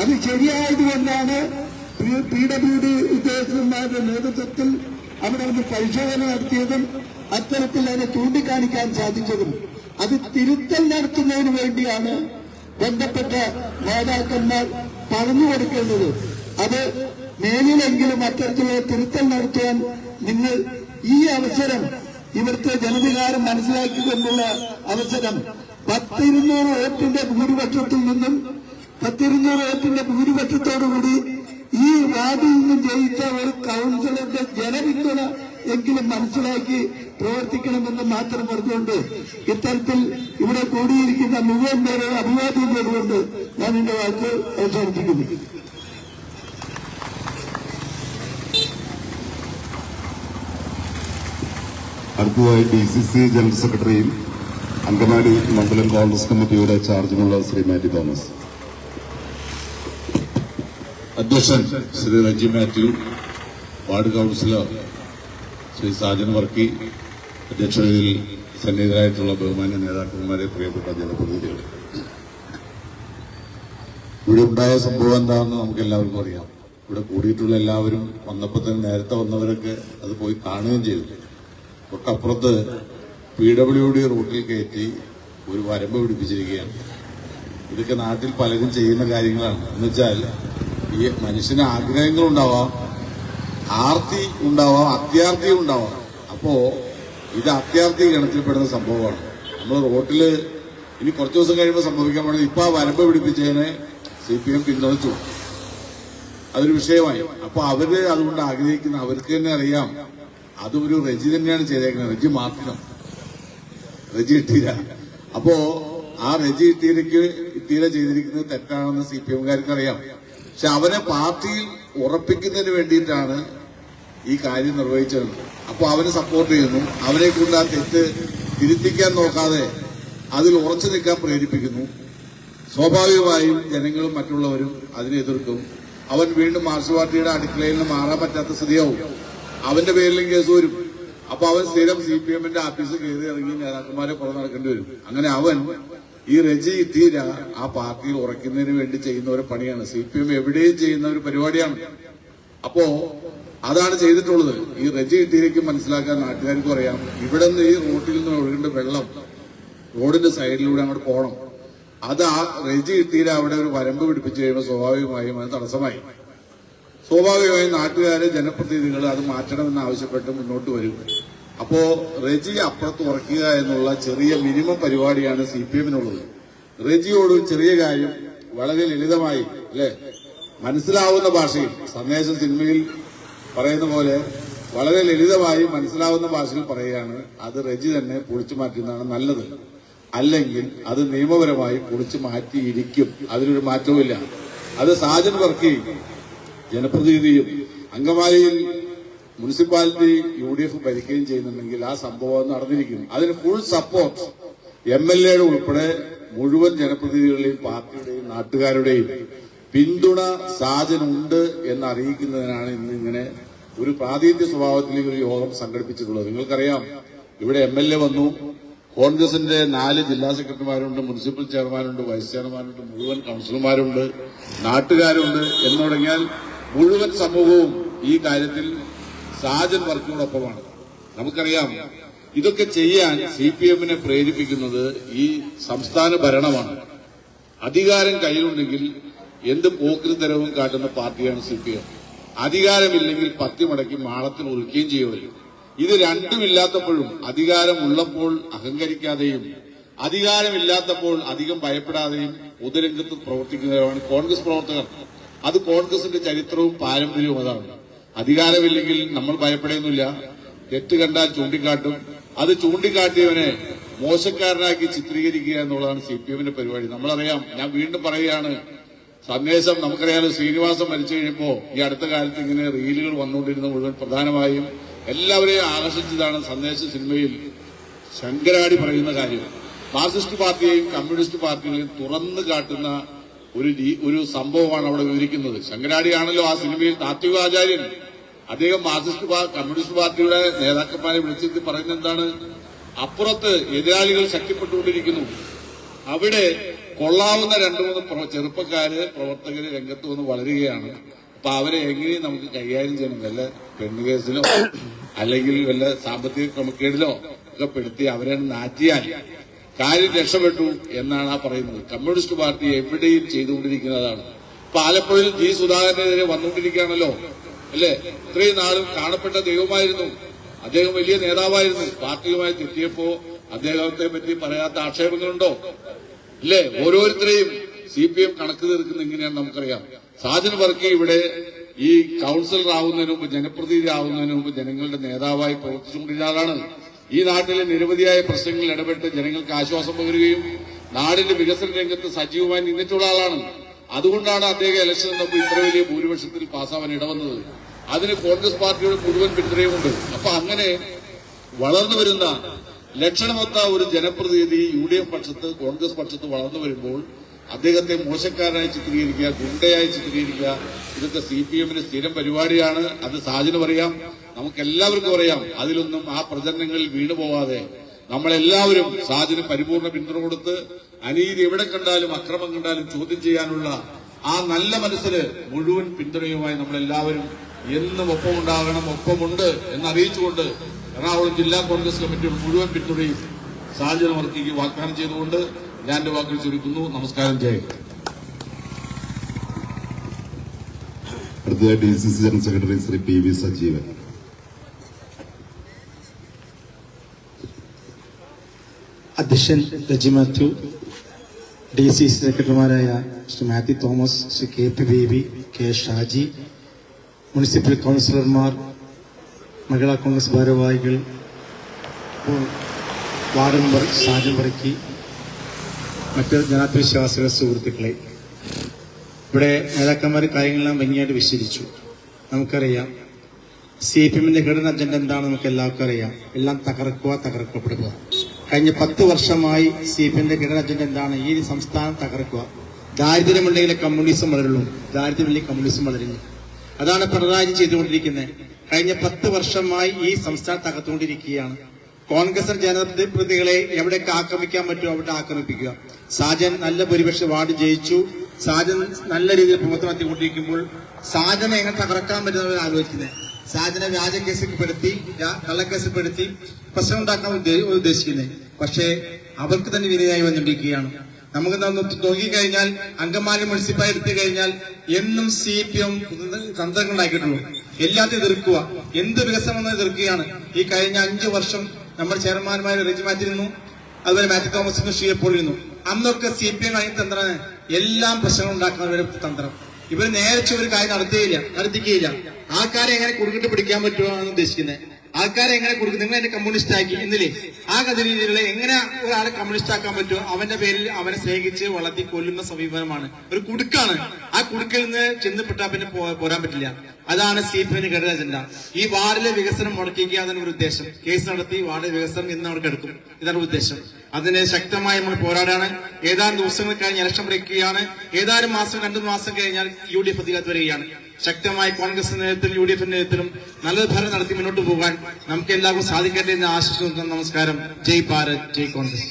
അത് ശരിയായതുകൊണ്ടാണ് PWD ഉദ്യോഗസ്ഥന്മാരുടെ നേതൃത്വത്തിൽ അവിടെ ഒന്ന് പരിശോധന നടത്തിയതും അത്തരത്തിൽ അതിനെ ചൂണ്ടിക്കാണിക്കാൻ സാധിച്ചതും. അത് തിരുത്തൽ നടത്തുന്നതിന് വേണ്ടിയാണ് ബന്ധപ്പെട്ട നേതാക്കന്മാർ പറഞ്ഞു കൊടുക്കേണ്ടത്. അത് മേലിലെങ്കിലും അത്തരത്തിലുള്ള തിരുത്തൽ നടത്താൻ നിങ്ങൾ ഈ അവസരം, ഇവിടുത്തെ ജനവികാരം മനസ്സിലാക്കിക്കൊണ്ടുള്ള അവസരം 100-200 വോട്ടിന്റെ ഭൂരിപക്ഷത്തിൽ നിന്നും 100-200 വോട്ടിന്റെ ഭൂരിപക്ഷത്തോടുകൂടി ഈ വാർഡിൽ നിന്നും ജയിച്ച ഒരു കൗൺസിലറുടെ ജനപിന്തുണ എങ്കിലും മനസ്സിലാക്കി പ്രവർത്തിക്കണമെന്ന് മാത്രം പറഞ്ഞുകൊണ്ട് ഇത്തരത്തിൽ ഇവിടെ കൂടിയിരിക്കുന്ന മുഴുവൻ പേരെ അഭിവാദ്യം ചെയ്തുകൊണ്ട് ഞാൻ എന്റെ വാക്ക് അവസാനിപ്പിക്കുന്നു. അടുത്തതായി DCC ജനറൽ സെക്രട്ടറിയും അങ്കമാലി മണ്ഡലം കോൺഗ്രസ് കമ്മിറ്റിയുടെ ചാർജുമുള്ള ശ്രീ മാത്യു തോമസ്. അധ്യക്ഷൻ ശ്രീ റജി മാത്യു, വാർഡ് കൌൺസിലർ ശ്രീ സാജൻ വർക്കി, അധ്യക്ഷതയിൽ സന്നിഹിതരായിട്ടുള്ള ബഹുമാന്യ നേതാക്കന്മാരെ, പ്രിയപ്പെട്ട ജനപ്രതിനിധികൾ, ഇവിടെ ഉണ്ടായ സംഭവം എന്താണെന്ന് നമുക്ക് എല്ലാവർക്കും അറിയാം. ഇവിടെ കൂടിയിട്ടുള്ള എല്ലാവരും വന്നപ്പോൾ തന്നെ നേരത്തെ വന്നവരൊക്കെ അത് പോയി കാണുകയും ചെയ്തു. തൊട്ടപ്പുറത്ത് PWD റൂട്ടിൽ കയറ്റി ഒരു വരമ്പ് പിടിപ്പിച്ചിരിക്കുകയാണ്. ഇതൊക്കെ നാട്ടിൽ പലരും ചെയ്യുന്ന കാര്യങ്ങളാണ്. എന്നുവെച്ചാൽ ഈ മനുഷ്യന് ആഗ്രഹങ്ങളുണ്ടാവാം, ആർത്തി ഉണ്ടാവാം, അത്യാർത്തിയും ഉണ്ടാവാം. അപ്പോ ഇത് അത്യാർത്തി ഗണത്തിൽപ്പെടുന്ന സംഭവമാണ്. നമ്മൾ റോട്ടിൽ ഇനി കുറച്ചു ദിവസം കഴിയുമ്പോൾ സംഭവിക്കാൻ പാടില്ല. ഇപ്പൊ ആ വരമ്പ് പിടിപ്പിച്ചതിനെ CPM പിന്തുണച്ചു, അതൊരു വിഷയമായി. അപ്പൊ അവര് അതുകൊണ്ട് ആഗ്രഹിക്കുന്ന, അവർക്ക് തന്നെ അറിയാം അതൊരു റെജി തന്നെയാണ് ചെയ്തേക്കുന്നത്. റെജി മാത്രം, റെജി ഇട്ടീര. അപ്പോ ആ റെജി ഇട്ടീര ചെയ്തിരിക്കുന്നത് തെറ്റാണെന്ന് CPMകാർക്ക് അറിയാം. പക്ഷെ അവരെ പാർട്ടിയിൽ ഉറപ്പിക്കുന്നതിന് വേണ്ടിയിട്ടാണ് ഈ കാര്യം നിർവഹിച്ചത്. അപ്പോൾ അവനെ സപ്പോർട്ട് ചെയ്യുന്നു, അവരെ കൊണ്ട് ആ തെറ്റ് തിരുത്തിക്കാൻ നോക്കാതെ അതിൽ ഉറച്ചു നിൽക്കാൻ പ്രേരിപ്പിക്കുന്നു. സ്വാഭാവികമായും ജനങ്ങളും മറ്റുള്ളവരും അതിനെ എതിർക്കും. അവൻ വീണ്ടും മാർക്സ് പാർട്ടിയുടെ അടുക്കളയിൽ നിന്ന് മാറാൻ പറ്റാത്ത സ്ഥിതിയാവും. അവന്റെ പേരിലും കേസ് വരും. അപ്പൊ അവൻ സ്ഥിരം CPMന്റെ ആഫീസിൽ കയറി ഇറങ്ങി നേതാക്കന്മാരെ പുറം നടക്കേണ്ടി വരും. അങ്ങനെ അവൻ ഈ റെജി ഇട്ടീര ആ പാർട്ടിയിൽ ഉറയ്ക്കുന്നതിന് വേണ്ടി ചെയ്യുന്ന ഒരു പണിയാണ്. CPM എവിടെയും ചെയ്യുന്ന ഒരു പരിപാടിയാണ്. അപ്പോ അതാണ് ചെയ്തിട്ടുള്ളത്. ഈ റെജി ഇട്ടീരയ്ക്ക് മനസ്സിലാക്കാൻ നാട്ടുകാർക്കും അറിയാം. ഇവിടെ നിന്ന് ഈ റോട്ടിൽ നിന്ന് ഒഴുകേണ്ട വെള്ളം റോഡിന്റെ സൈഡിലൂടെ അങ്ങോട്ട് പോകണം. അത് ആ റെജി ഇട്ടീര അവിടെ ഒരു വരമ്പ് പിടിപ്പിച്ചു കഴിയുമ്പോൾ സ്വാഭാവികമായും അത് തടസ്സമായി. സ്വാഭാവികമായും നാട്ടുകാരെ, ജനപ്രതിനിധികൾ അത് മാറ്റണമെന്ന് ആവശ്യപ്പെട്ട് മുന്നോട്ട് വരും. അപ്പോ റെജി അപ്പുറത്ത് ഉറക്കുക എന്നുള്ള ചെറിയ മിനിമം പരിപാടിയാണ് CPMനുള്ളത്. റെജിയോട് ചെറിയ കാര്യം വളരെ ലളിതമായി, അല്ലെ, മനസ്സിലാവുന്ന ഭാഷയിൽ, സന്ദേശം സിനിമയിൽ പറയുന്ന പോലെ വളരെ ലളിതമായി മനസ്സിലാവുന്ന ഭാഷയിൽ പറയുകയാണ്. അത് റെജി തന്നെ പൊളിച്ചു മാറ്റുന്നതാണ് നല്ലത്. അല്ലെങ്കിൽ അത് നിയമപരമായി പൊളിച്ചു മാറ്റിയിരിക്കും. അതിനൊരു മാറ്റവുമില്ല. അത് സാജൻ വർക്കി ജനപ്രതിനിധിയും അങ്കമാലിയിൽ മുനിസിപ്പാലിറ്റി UDF ഭരിക്കുകയും ചെയ്യുന്നുണ്ടെങ്കിൽ ആ സംഭവം നടന്നിരിക്കുന്നു. അതിന് ഫുൾ സപ്പോർട്ട് MLAയുടെ ഉൾപ്പെടെ മുഴുവൻ ജനപ്രതിനിധികളുടെയും പാർട്ടിയുടെയും നാട്ടുകാരുടെയും പിന്തുണ സാജനുണ്ട് എന്ന് അറിയിക്കുന്നതിനാണ് ഇന്നിങ്ങനെ ഒരു പ്രാതിനിധ്യ സ്വഭാവത്തിലേക്ക് ഒരു യോഗം സംഘടിപ്പിച്ചിട്ടുള്ളത്. നിങ്ങൾക്കറിയാം, ഇവിടെ MLA വന്നു, കോൺഗ്രസിന്റെ 4 ജില്ലാ സെക്രട്ടറിമാരുണ്ട്, മുനിസിപ്പൽ ചെയർമാനുണ്ട്, വൈസ് ചെയർമാനുണ്ട്, മുഴുവൻ കൌൺസിലർമാരുണ്ട്, നാട്ടുകാരുണ്ട് എന്ന് തുടങ്ങിയാൽ മുഴുവൻ സമൂഹവും ഈ കാര്യത്തിൽ സാജൻ വർക്കിനോടൊപ്പമാണ്. നമുക്കറിയാം, ഇതൊക്കെ ചെയ്യാൻ CPMനെ പ്രേരിപ്പിക്കുന്നത് ഈ സംസ്ഥാന ഭരണമാണ്. അധികാരം കയ്യിലുണ്ടെങ്കിൽ എന്ത് പോക്കിലും തരവും കാട്ടുന്ന പാർട്ടിയാണ് CPM. അധികാരമില്ലെങ്കിൽ പത്തി മടക്കി മാളത്തിൽ ഒതുക്കുകയും ചെയ്യുമല്ലോ. ഇത് രണ്ടുമില്ലാത്തപ്പോഴും അധികാരമുള്ളപ്പോൾ അഹങ്കരിക്കാതെയും അധികാരമില്ലാത്തപ്പോൾ അധികം ഭയപ്പെടാതെയും പൊതുരംഗത്ത് പ്രവർത്തിക്കുന്നവരാണ് കോൺഗ്രസ് പ്രവർത്തകർ. അത് കോൺഗ്രസിന്റെ ചരിത്രവും പാരമ്പര്യവും അതാണ്. അധികാരമില്ലെങ്കിൽ നമ്മൾ ഭയപ്പെടുന്നില്ല. തെറ്റ് കണ്ടാൽ ചൂണ്ടിക്കാട്ടും. അത് ചൂണ്ടിക്കാട്ടിയവനെ മോശക്കാരനാക്കി ചിത്രീകരിക്കുക എന്നുള്ളതാണ് CPMന്റെ പരിപാടി. നമ്മളറിയാം, ഞാൻ വീണ്ടും പറയുകയാണ്, സന്ദേശം നമുക്കറിയാലോ. ശ്രീനിവാസൻ മരിച്ചു കഴിഞ്ഞപ്പോ ഈ അടുത്ത കാലത്ത് ഇങ്ങനെ റീലുകൾ വന്നുകൊണ്ടിരുന്ന മുഴുവൻ പ്രധാനമായും എല്ലാവരെയും ആകർഷിച്ചതാണ് സന്ദേശ സിനിമയിൽ ശങ്കരാടി കാര്യം. മാർക്സിസ്റ്റ് പാർട്ടിയെയും കമ്മ്യൂണിസ്റ്റ് പാർട്ടികളെയും തുറന്നു കാട്ടുന്ന ഒരു സംഭവമാണ് അവിടെ വിവരിക്കുന്നത്. ശങ്കരാടിയാണല്ലോ ആ സിനിമയിൽ താത്വികാചാര്യൻ. അദ്ദേഹം കമ്മ്യൂണിസ്റ്റ് പാർട്ടിയുടെ നേതാക്കന്മാരെ വിളിച്ചിട്ട് പറയുന്നത് എന്താണ്? അപ്പുറത്ത് എതിരാളികൾ ശക്തിപ്പെട്ടുകൊണ്ടിരിക്കുന്നു, അവിടെ കൊള്ളാവുന്ന 2-3 ചെറുപ്പക്കാര് പ്രവർത്തകര് രംഗത്ത് വന്ന് വളരുകയാണ്. അപ്പൊ അവരെ എങ്ങനെയും നമുക്ക് കൈകാര്യം ചെയ്യണം. വല്ല പെണ്ണുകേസിലോ അല്ലെങ്കിൽ വല്ല സാമ്പത്തിക ക്രമക്കേടിലോ ഒക്കെ പെടുത്തി അവരെ നാറ്റിയാൽ കാര്യം രക്ഷപ്പെട്ടു എന്നാണ് ആ പറയുന്നത്. കമ്മ്യൂണിസ്റ്റ് പാർട്ടി എവിടെയും ചെയ്തുകൊണ്ടിരിക്കുന്നതാണ്. ഇപ്പൊ ആലപ്പുഴയിൽ G. സുധാകരനെതിരെ വന്നുകൊണ്ടിരിക്കുകയാണല്ലോ, അല്ലേ? ഇത്രയും നാളും കാണപ്പെട്ട ദൈവമായിരുന്നു അദ്ദേഹം, വലിയ നേതാവായിരുന്നു. പാർട്ടിയുമായി തെറ്റിയപ്പോ അദ്ദേഹത്തെ പറ്റി പറയാത്ത ആക്ഷേപങ്ങളുണ്ടോ? ഇല്ലേ? ഓരോരുത്തരെയും CPM കണക്ക് തീർക്കുന്ന എങ്ങനെയാണ് നമുക്കറിയാം. സാജൻ വർക്കി ഇവിടെ ഈ കൌൺസിലർ ആവുന്നതിന് മുമ്പ്, ജനപ്രതിനിധി ആവുന്നതിന് മുമ്പ് ജനങ്ങളുടെ നേതാവായി പ്രവർത്തിച്ചുകൊണ്ടിരുന്ന ആളാണ്. ഈ നാട്ടിലെ നിരവധിയായ പ്രശ്നങ്ങളിൽ ഇടപെട്ട് ജനങ്ങൾക്ക് ആശ്വാസം പകരുകയും നാടിന്റെ വികസന രംഗത്ത് സജീവമായി നിന്നിട്ടുള്ള ആളാണ്. അതുകൊണ്ടാണ് അദ്ദേഹം ഇലക്ഷൻ നിന്നപ്പോൾ ഇത്ര വലിയ ഭൂരിപക്ഷത്തിൽ പാസ്സാവാൻ ഇടവന്നത്. അതിന് കോൺഗ്രസ് പാർട്ടിയുടെ മുഴുവൻ പിന്തുണയുമുണ്ട്. അപ്പൊ അങ്ങനെ വളർന്നു വരുന്ന ലക്ഷണമൊത്ത ഒരു ജനപ്രതിനിധി UDF പക്ഷത്ത്, കോൺഗ്രസ് പക്ഷത്ത് വളർന്നു വരുമ്പോൾ അദ്ദേഹത്തെ മോശക്കാരനായി ചിത്രീകരിക്കുക, ഗുണ്ടയായി ചിത്രീകരിക്കുക, ഇതൊക്കെ CPMന്റെ സ്ഥിരം പരിപാടിയാണ്. അത് സാജനും അറിയാം, നമുക്കെല്ലാവർക്കും അറിയാം. അതിലൊന്നും ആ പ്രചരണങ്ങളിൽ വീണുപോകാതെ നമ്മളെല്ലാവരും സാജന് പരിപൂർണ പിന്തുണ കൊടുത്ത് അനീതി എവിടെ കണ്ടാലും അക്രമം കണ്ടാലും ചോദ്യം ചെയ്യാനുള്ള ആ നല്ല മനസ്സിന് മുഴുവൻ പിന്തുണയുമായി നമ്മളെല്ലാവരും എന്നും ഒപ്പമുണ്ടാകണം, ഒപ്പമുണ്ട് എന്നറിയിച്ചുകൊണ്ട് എറണാകുളം ജില്ലാ കോൺഗ്രസ് കമ്മിറ്റിയുടെ മുഴുവൻ പിന്തുണയും സാജൻ വർക്കിക്ക് വാഗ്ദാനം ചെയ്തുകൊണ്ട് ഞാൻ എന്റെ വാക്കുകൾ ചുരുക്കുന്നു. നമസ്കാരം. ജയ്. അടുത്തതായി DCC general secretary Shri PV Sajeevan. അധ്യക്ഷൻ റെജി മാത്യു, DCC സെക്രട്ടറിമാരായ Shri Mathew Thomas, Shri KP Baby, K. Shaji, municipal കൌൺസിലർമാർ, മഹിളാ കോൺഗ്രസ് ഭാരവാഹികൾ, വാർഡ് മെമ്പർ സാജൻ വർക്കി, മറ്റ് ജനാധിപത്യവിശ്വാസികൾ, സുഹൃത്തുക്കളെ, ഇവിടെ നേതാക്കന്മാർ കാര്യങ്ങളെല്ലാം ഭംഗിയായിട്ട് വിശദീകരിച്ചു. നമുക്കറിയാം CPMന്റെ ഘടന അജണ്ട എന്താണെന്ന് നമുക്ക് എല്ലാവർക്കും അറിയാം. എല്ലാം തകർക്കുക, തകർക്കപ്പെടുക. കഴിഞ്ഞ 10 വർഷമായി CPMന്റെ ഘടന അജണ്ട എന്താണ്? ഈ സംസ്ഥാനം തകർക്കുക. ദാരിദ്ര്യമുണ്ടെങ്കിലേ കമ്മ്യൂണിസം വളരുള്ളൂ, ദാരിദ്ര്യമില്ലെങ്കിൽ കമ്മ്യൂണിസം വളരില്ല. അതാണ് പിണറായി ചെയ്തുകൊണ്ടിരിക്കുന്നത്. കഴിഞ്ഞ 10 വർഷമായി ഈ സംസ്ഥാനം തകർത്തുകൊണ്ടിരിക്കുകയാണ്. കോൺഗ്രസ് ജനപ്രതിനിധികളെ എവിടെയൊക്കെ ആക്രമിക്കാൻ പറ്റുമോ അവിടെ ആക്രമിപ്പിക്കുക. സാജൻ നല്ല ഭൂരിപക്ഷം വാർഡ് ജയിച്ചു. സാജൻ നല്ല രീതിയിൽ പ്രവർത്തനം നടത്തിക്കൊണ്ടിരിക്കുമ്പോൾ സാജനെ എങ്ങനെ തകർക്കാൻ പറ്റുന്നവർ ആലോചിക്കുന്നത്. സാജനെ വ്യാജ കേസിൽ പെടുത്തി, കള്ളക്കേസിൽ പെടുത്തി പ്രശ്നം ഉണ്ടാക്കാൻ ഉദ്ദേശിക്കുന്നത്. പക്ഷേ അവർക്ക് തന്നെ വിനയായി വന്നിരിക്കുകയാണ്. നമുക്ക് നോക്കിക്കഴിഞ്ഞാൽ അങ്കമാലി മുനിസിപ്പാലിറ്റി എടുത്തു കഴിഞ്ഞാൽ എന്നും CPM തന്ത്രങ്ങൾ ഉണ്ടാക്കിയിട്ടുള്ളൂ. എല്ലാத்தைയും എതിർക്കുക, എന്ത് വികസനം എതിർക്കുകയാണ്. ഈ കഴിഞ്ഞ 5 വർഷം നമ്മൾ ചെയർമാൻമാരെ റെജി മാറ്റിയിരുന്നു, അതുപോലെ മാത്യു തോമസിനും ഷീയപ്പോളിരുന്നു. അന്നൊക്കെ CPM കഴിഞ്ഞ തന്ത്രമാണ് എല്ലാം പ്രശ്നങ്ങൾ ഉണ്ടാക്കുന്ന തന്ത്രം. ഇവർ നേരിച്ച് ഒരു കാര്യം നടത്തിക്കുകയില്ല. ആൾക്കാരെ എങ്ങനെ കുടുക്കിട്ട് പിടിക്കാൻ പറ്റുമെന്നാണ് ഉദ്ദേശിക്കുന്നത്. ആൾക്കാരെ എങ്ങനെ കൊടുക്കും, നിങ്ങൾ എന്നെ കമ്മ്യൂണിസ്റ്റ് ആക്കി എന്നില്ലേ? ആ രീതിയിലുള്ള എങ്ങനെ ഒരാളെ കമ്മ്യൂണിസ്റ്റ് ആക്കാൻ പറ്റുമോ അവന്റെ പേരിൽ അവനെ സ്നേഹിച്ച് വളർത്തി കൊല്ലുന്ന സമീപനമാണ്. ഒരു കുടുക്കാണ്. ആ കുടുക്കിൽ നിന്ന് ചെന്നപ്പെട്ടാൽ പിന്നെ പോരാൻ പറ്റില്ല. അതാണ് CPM ഘടന അജണ്ട. ഈ വാർഡിലെ വികസനം മുടക്കിക്കുക, അതാണ് ഒരു ഉദ്ദേശം. കേസ് നടത്തി വാർഡിലെ വികസനം ഇന്ന് അവർക്ക് എടുക്കും, ഇതാണ് ഉദ്ദേശം. അതിന് ശക്തമായി നമ്മൾ പോരാടാണ്. ഏതാനും ദിവസങ്ങൾ കഴിഞ്ഞ് ഇലക്ഷൻ വയ്ക്കുകയാണ്. ഏതാനും മാസം 2 മാസം കഴിഞ്ഞാൽ UDF അധികാരത്തിൽ വരികയാണ്. ശക്തമായി കോൺഗ്രസ് നേതൃത്വത്തിലും UDF നേതൃത്വത്തിലും നല്ലൊരു ഭരണം നടത്തി മുന്നോട്ട് പോകാൻ നമുക്ക് എല്ലാവർക്കും സാധിക്കട്ടെ എന്ന് ആശംസിക്കുന്നു. നമസ്കാരം. ജയ് ഭാരത്, ജയ് കോൺഗ്രസ്.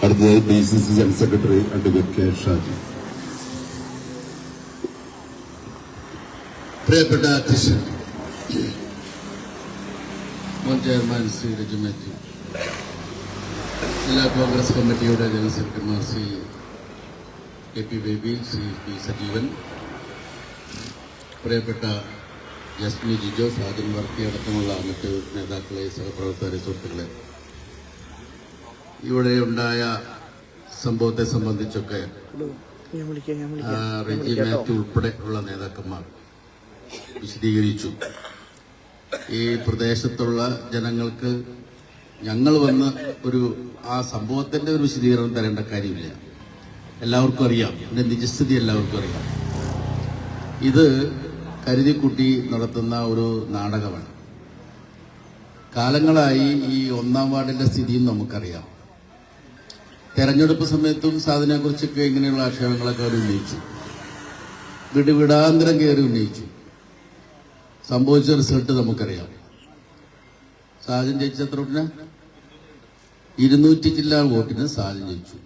അടുത്തതായി DCC general secretary advocate K. Shaji. പ്രിയപ്പെട്ട അധ്യക്ഷൻ, മുൻ ചെയർമാൻ ശ്രീ റെജി മാത്യു, ജില്ലാ കോൺഗ്രസ് കമ്മിറ്റിയുടെ ജനറൽ സെക്രട്ടറിമാർ Shri K P baby, Shri P Sajeevan, പ്രിയപ്പെട്ട ജസ്മി ജിജോ, ഷാജൻ വർക്കി അടക്കമുള്ള മറ്റ് നേതാക്കളെ, സഹപ്രവർത്തകരെ, സുഹൃത്തുക്കളെ, ഇവിടെ ഉണ്ടായ സംഭവത്തെ സംബന്ധിച്ചൊക്കെ റെജി മാത്യു ഉൾപ്പെടെ ഉള്ള നേതാക്കന്മാർ വിശദീകരിച്ചു. ഈ പ്രദേശത്തുള്ള ജനങ്ങൾക്ക് ഞങ്ങൾ വന്ന് ആ സംഭവത്തിന്റെ ഒരു വിശദീകരണം തരേണ്ട കാര്യമില്ല. എല്ലാവർക്കും അറിയാം, ഇതിന്റെ നിജസ്ഥിതി എല്ലാവർക്കും അറിയാം. ഇത് കരുതിക്കുട്ടി നടത്തുന്ന ഒരു നാടകമാണ്. കാലങ്ങളായി ഈ 1-ാം വാർഡിന്റെ സ്ഥിതിയും നമുക്കറിയാം. തെരഞ്ഞെടുപ്പ് സമയത്തും സാധനയെക്കുറിച്ചൊക്കെ ഇങ്ങനെയുള്ള ആക്ഷേപങ്ങളൊക്കെ അവർ ഉന്നയിച്ചു, വിടാന്തരം കയറി ഉന്നയിച്ചു. സംഭവിച്ച റിസൾട്ട് നമുക്കറിയാം. സാജൻ ജയിച്ച എത്ര വോട്ടിന്? 200 ജില്ലാ വോട്ടിന് സാജൻ ജയിച്ചു.